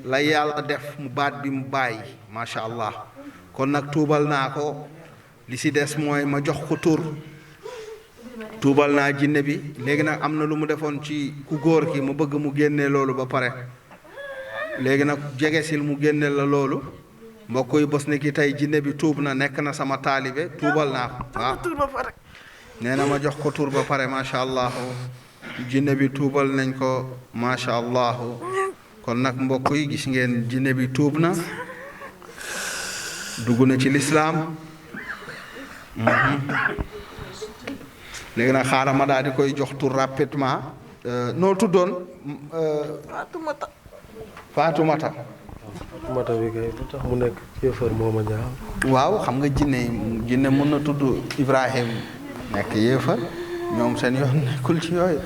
la yàlla def mu baat bi mu bàyyi masha allah kon nag tuubal naa ko li si des mooy ma jox ko tur tuubal naa jinne bi léegi nag am na lu mu defoon ci ku góor ki ma bëgg mu génnee loolu ba pare léegi nag jegesil mu génne la loolu mbokk yi bés ni ki tey jinne bi tuub na nekk na sama taalibe tuubal naa ko waaw nee na ma jox ko tur ba pare macha allah jinne bi tuubal nañ ko macha allah kon nag mbokk yi gis ngeen jinne bi tuub na dugg na ci lislaam léegi nag xaaral ma daal di koy jox tur rapidement noo tuddoon Faatumata mata bi kay lu tax mu nekk yéefar moo ma jaaxal. waaw xam nga jinne mën na tudd Ibrahim nekk yéefar ñoom seen yoon nekkul ci yooyu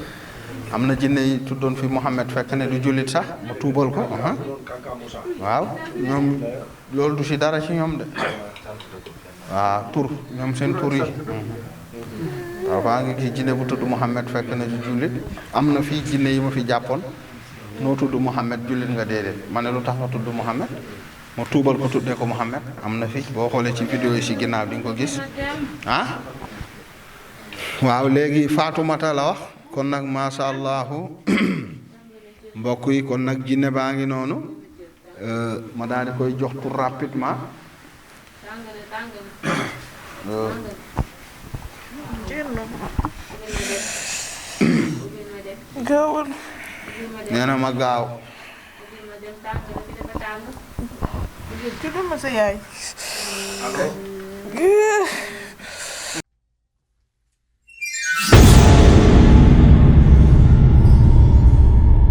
am na jinne yi tuddoon fi Muhammad fekk ne du jullit sax mu tuubal ko waaw ñoom loolu du ci dara ci ñoom de waaw tur ñoom seen tur yi waaw faa ngi gis jinne bu tudd Muhammad fekk ne du jullit am na fii jinne yi ma fi jàppoon noo tudd Muhammad jullit nga déedéet ma ne lu tax nga tudd Muhammad ma tuubal ko tuddee ko Muhammad am na fi boo xoolee ci vidéo yi ci ginnaaw di nga ko gis ah waaw léegi Faatumata la wax kon nag macha allahu mbokk yi kon nag jinne baa ngi noonu ma daal di koy jox pour rapidement gaawal nee na ma gaaw tudd ma sa yaay